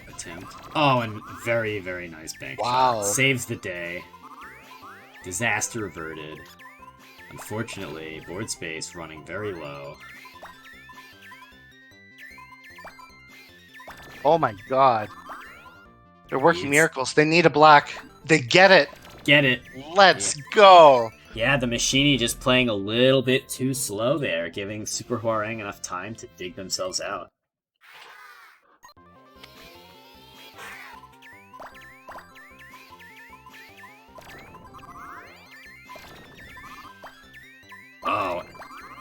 attempt. Oh, and very, very nice bank shot. Saves the day. Disaster averted. Unfortunately, board space running very low. Oh my god. They're working miracles. They need a black. They get it. Get it. Let's go. Yeah, the Machine just playing a little bit too slow there, giving SuperHwoarang enough time to dig themselves out. Oh,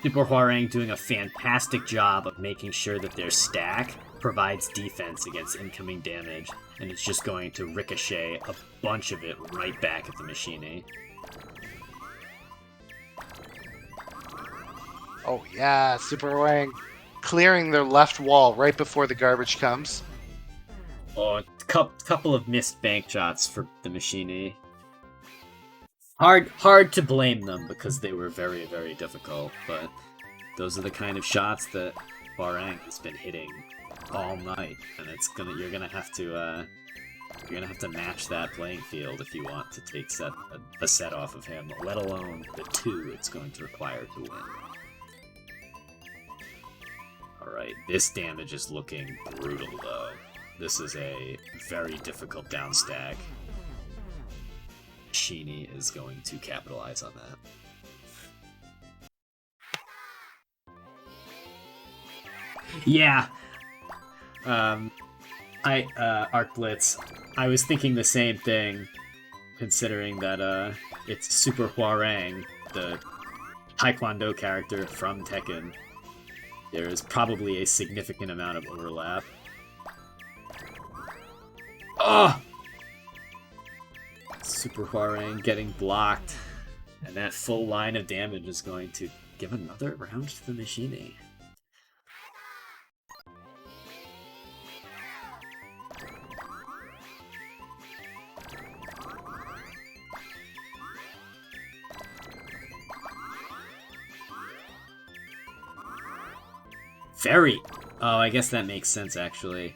SuperHwoarang doing a fantastic job of making sure that their stack provides defense against incoming damage, and it's just going to ricochet a bunch of it right back at the Machine. Oh yeah, SuperHwoarang clearing their left wall right before the garbage comes. Oh, a couple of missed bank shots for the Machine. Hard to blame them because they were very, very difficult, but those are the kind of shots that Hwoarang has been hitting all night, and you're gonna have to match that playing field if you want to take a set off of him, let alone the 2 it's going to require to win. Alright, this damage is looking brutal though. This is a very difficult down stack. Machine is going to capitalize on that. Yeah. Arc Blitz, I was thinking the same thing, considering that, it's SuperHwoarang, the Taekwondo character from Tekken. There is probably a significant amount of overlap. Oh! SuperHwoarang getting blocked, and that full line of damage is going to give another round to the Machine. Very! Oh, I guess that makes sense, actually.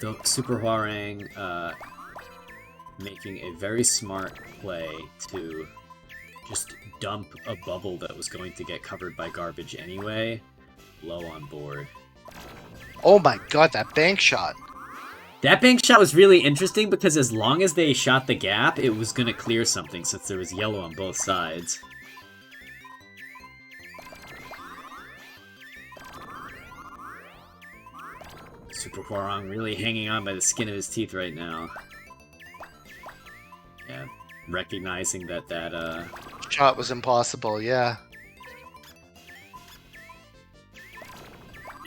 The SuperHwoarang, making a very smart play to just dump a bubble that was going to get covered by garbage anyway, low on board. Oh my god, that bank shot! That bank shot was really interesting because as long as they shot the gap, it was going to clear something since there was yellow on both sides. SuperHwoarang really hanging on by the skin of his teeth right now. Yeah, recognizing that shot was impossible, yeah.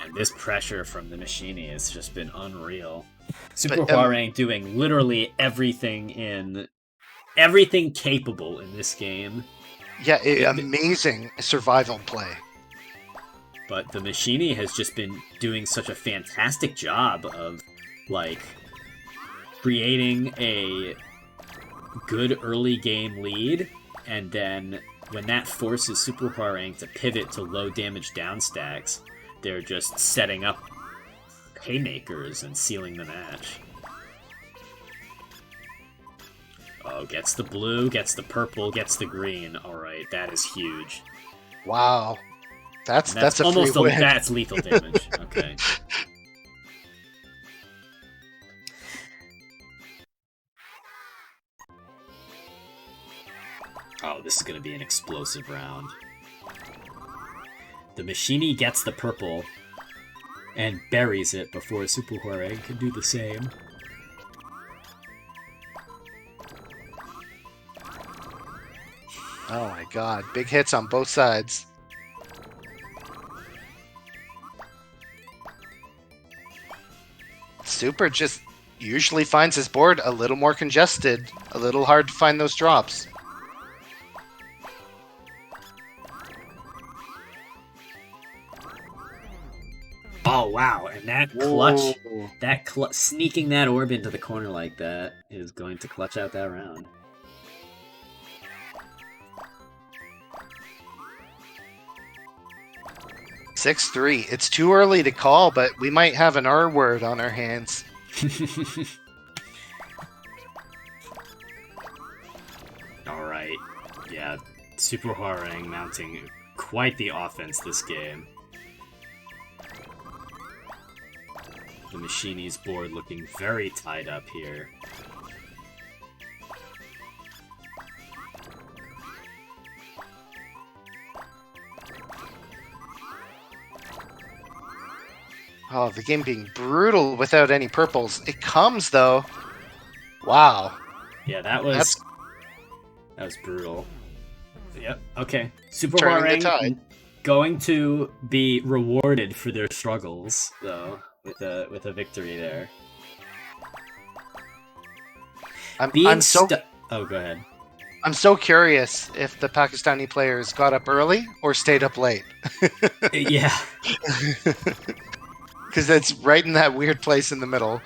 And this pressure from the themachiny has just been unreal. SuperHwoarang doing literally everything capable in this game. Yeah, amazing survival play. But the themachiny has just been doing such a fantastic job of, like, creating a good early game lead, and then when that forces SuperHwoarang to pivot to low damage down stacks, they're just setting up haymakers and sealing the match. Oh, gets the blue, gets the purple, gets the green. Alright, that is huge. Wow. That's a almost free win. That's lethal damage. Okay. Oh, this is going to be an explosive round. The themachiny gets the purple and buries it before SuperHwoarang can do the same. Oh my god, big hits on both sides. Super just usually finds his board a little more congested, a little hard to find those drops. Oh wow, and that clutch, sneaking that orb into the corner like that is going to clutch out that round. Six-3. It's too early to call, but we might have an R word on our hands. Alright, yeah, SuperHwoarang mounting quite the offense this game. The themachiny's board looking very tied up here. Oh, the game being brutal without any purples. It comes, though. Wow. Yeah, that was brutal. Yep, okay. SuperHwoarang going to be rewarded for their struggles, though, with a victory there. Oh, go ahead. I'm so curious if the Pakistani players got up early or stayed up late. Yeah. Because it's right in that weird place in the middle.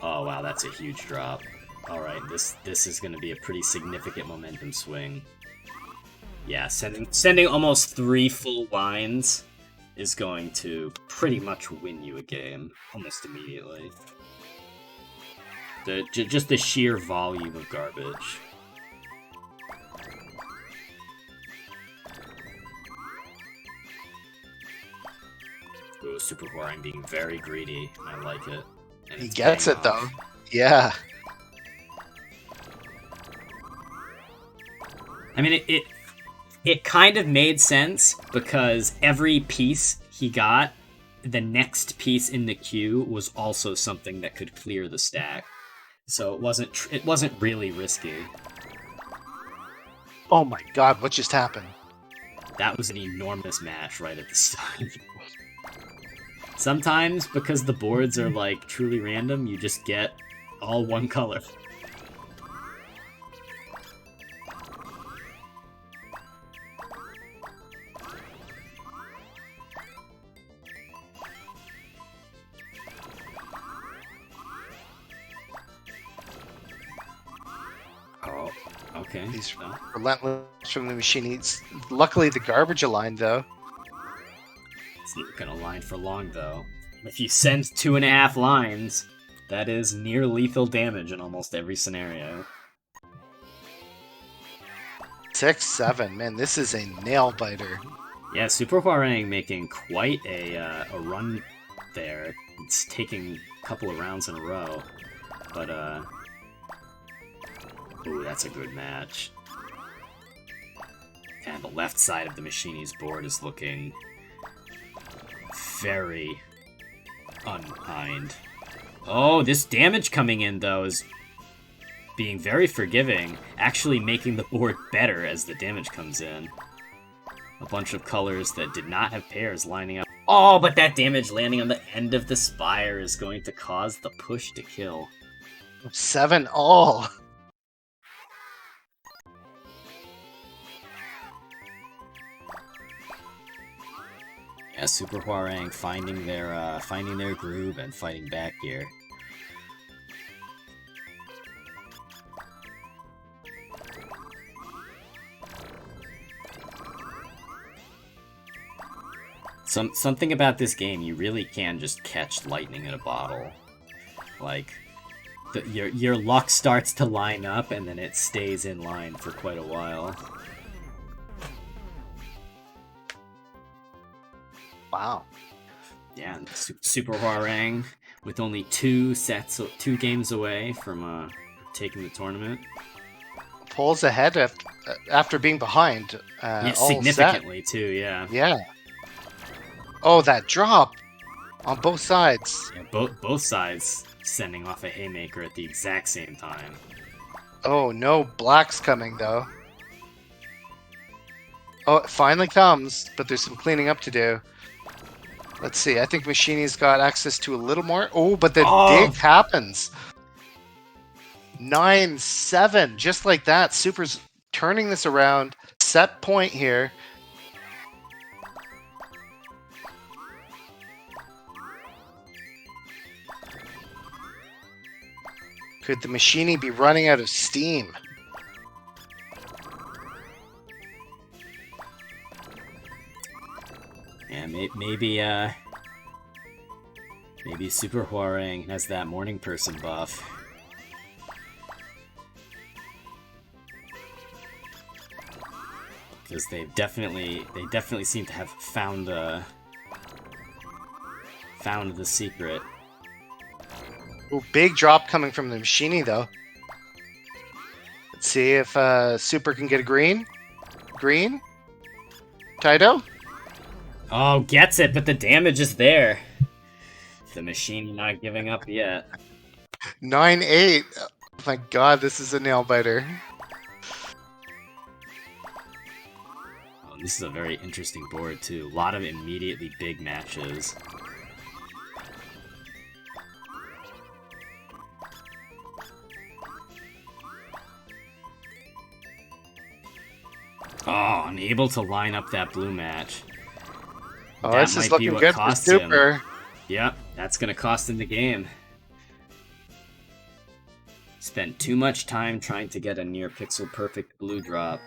Oh wow, that's a huge drop. Alright, this is going to be a pretty significant momentum swing. Yeah, sending almost 3 full lines is going to pretty much win you a game, almost immediately. Just the sheer volume of garbage. Ooh, SuperHwoarang being very greedy. I like it. And He gets it, off. though. Yeah. I mean, it kind of made sense because every piece he got, the next piece in the queue was also something that could clear the stack. So it wasn't really risky. Oh my god, what just happened? That was an enormous match right at the start. Sometimes, because the boards are, like, truly random, you just get all one color. Oh, okay. He's relentless from the machine. Luckily, the garbage aligned, though. It's not gonna line for long, though. If you send 2.5 lines, that is near lethal damage in almost every scenario. 6-7. Man, this is a nail-biter. Yeah, SuperHwoarang making quite a run there. It's taking a couple of rounds in a row. But, ooh, that's a good match. And the left side of the themachiny's board is looking very unkind. Oh, this damage coming in, though, is being very forgiving, actually making the board better as the damage comes in. A bunch of colors that did not have pairs lining up. Oh, but that damage landing on the end of the spire is going to cause the push to kill. 7 all. Yeah, SuperHwoarang finding their groove and fighting back here. Something about this game, you really can just catch lightning in a bottle. Like, your luck starts to line up, and then it stays in line for quite a while. Wow. Yeah, SuperHwoarang with only 2 games away from taking the tournament. Pulls ahead after being behind. Yeah, all significantly set. too. Yeah. Yeah. Oh, that drop on both sides. Yeah, both sides sending off a haymaker at the exact same time. Oh no, black's coming though. Oh, it finally comes, but there's some cleaning up to do. Let's see. I think Machiny's got access to a little more. Oh, but the dig happens. 9-7, just like that. Super's turning this around. Set point here. Could the Machiny be running out of steam? Yeah, maybe SuperHwoarang has that morning person buff. Because they definitely seem to have found the secret. Ooh, big drop coming from the Machiny though. Let's see if Super can get a green. Green? Taito? Oh, gets it, but the damage is there. The machine not giving up yet. 9-8. Oh my god, this is a nail biter. Oh, this is a very interesting board too. A lot of immediately big matches. Oh, unable to line up that blue match. Oh, That this might is be looking what good for cost him. Super. Yep, that's gonna cost him the game. Spent too much time trying to get a near pixel perfect blue drop.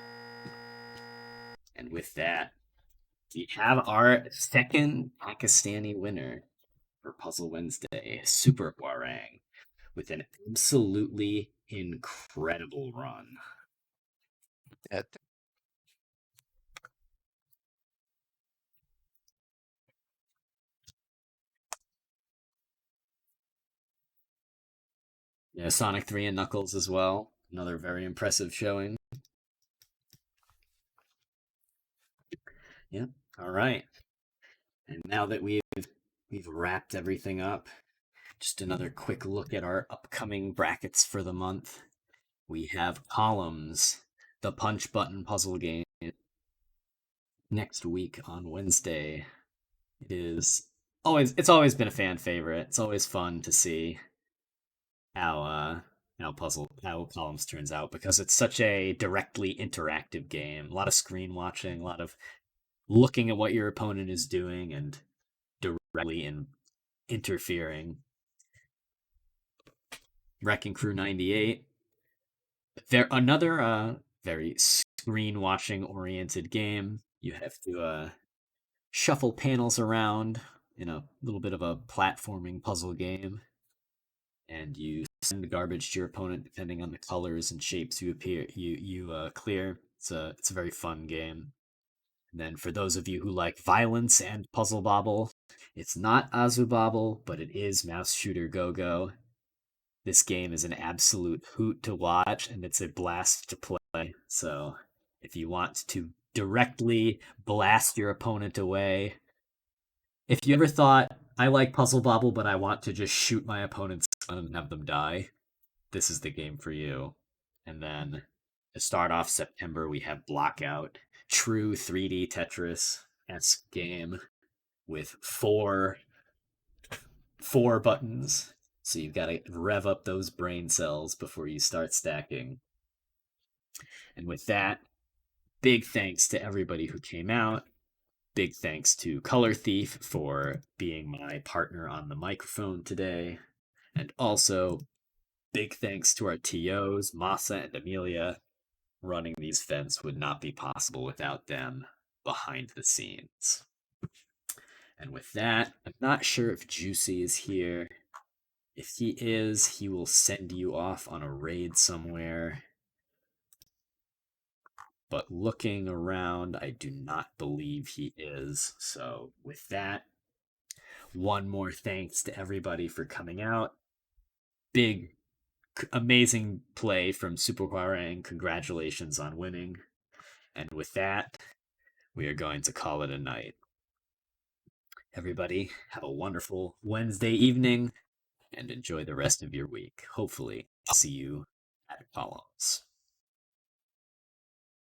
And with that, we have our second Pakistani winner for Puzzle Wednesday, SuperHwoarang, with an absolutely incredible run. Yeah. Yeah, Sonic 3 and Knuckles as well. Another very impressive showing. Yep. All right. And now that we've wrapped everything up, just another quick look at our upcoming brackets for the month. We have Columns, the punch button puzzle game, next week on Wednesday. It's always been a fan favorite. It's always fun to see how Columns turns out because it's such a directly interactive game. A lot of screen watching, a lot of looking at what your opponent is doing and directly interfering. Wrecking Crew 98. They're another very screen watching oriented game. You have to shuffle panels around in a little bit of a platforming puzzle game, and you send garbage to your opponent depending on the colors and shapes you clear. It's a very fun game. And then for those of you who like violence and puzzle bobble, it's not Azu Bobble, but it is Mouse Shooter Go Go. This game is an absolute hoot to watch, and it's a blast to play. So if you want to directly blast your opponent away, If you ever thought, I like Puzzle Bobble, but I want to just shoot my opponents and have them die, this is the game for you. And then to start off September, we have Blockout, true 3D Tetris-esque game with four buttons. So you've got to rev up those brain cells before you start stacking. And with that, big thanks to everybody who came out. Big thanks to Color Thief for being my partner on the microphone today. And also, big thanks to our TOs, Masa and Amelia. Running these events would not be possible without them behind the scenes. And with that, I'm not sure if Juicy is here. If he is, he will send you off on a raid somewhere. But looking around, I do not believe he is. So with that, one more thanks to everybody for coming out. Big, amazing play from SuperHwoarang. Congratulations on winning. And with that, we are going to call it a night. Everybody, have a wonderful Wednesday evening and enjoy the rest of your week. Hopefully, see you at Columns.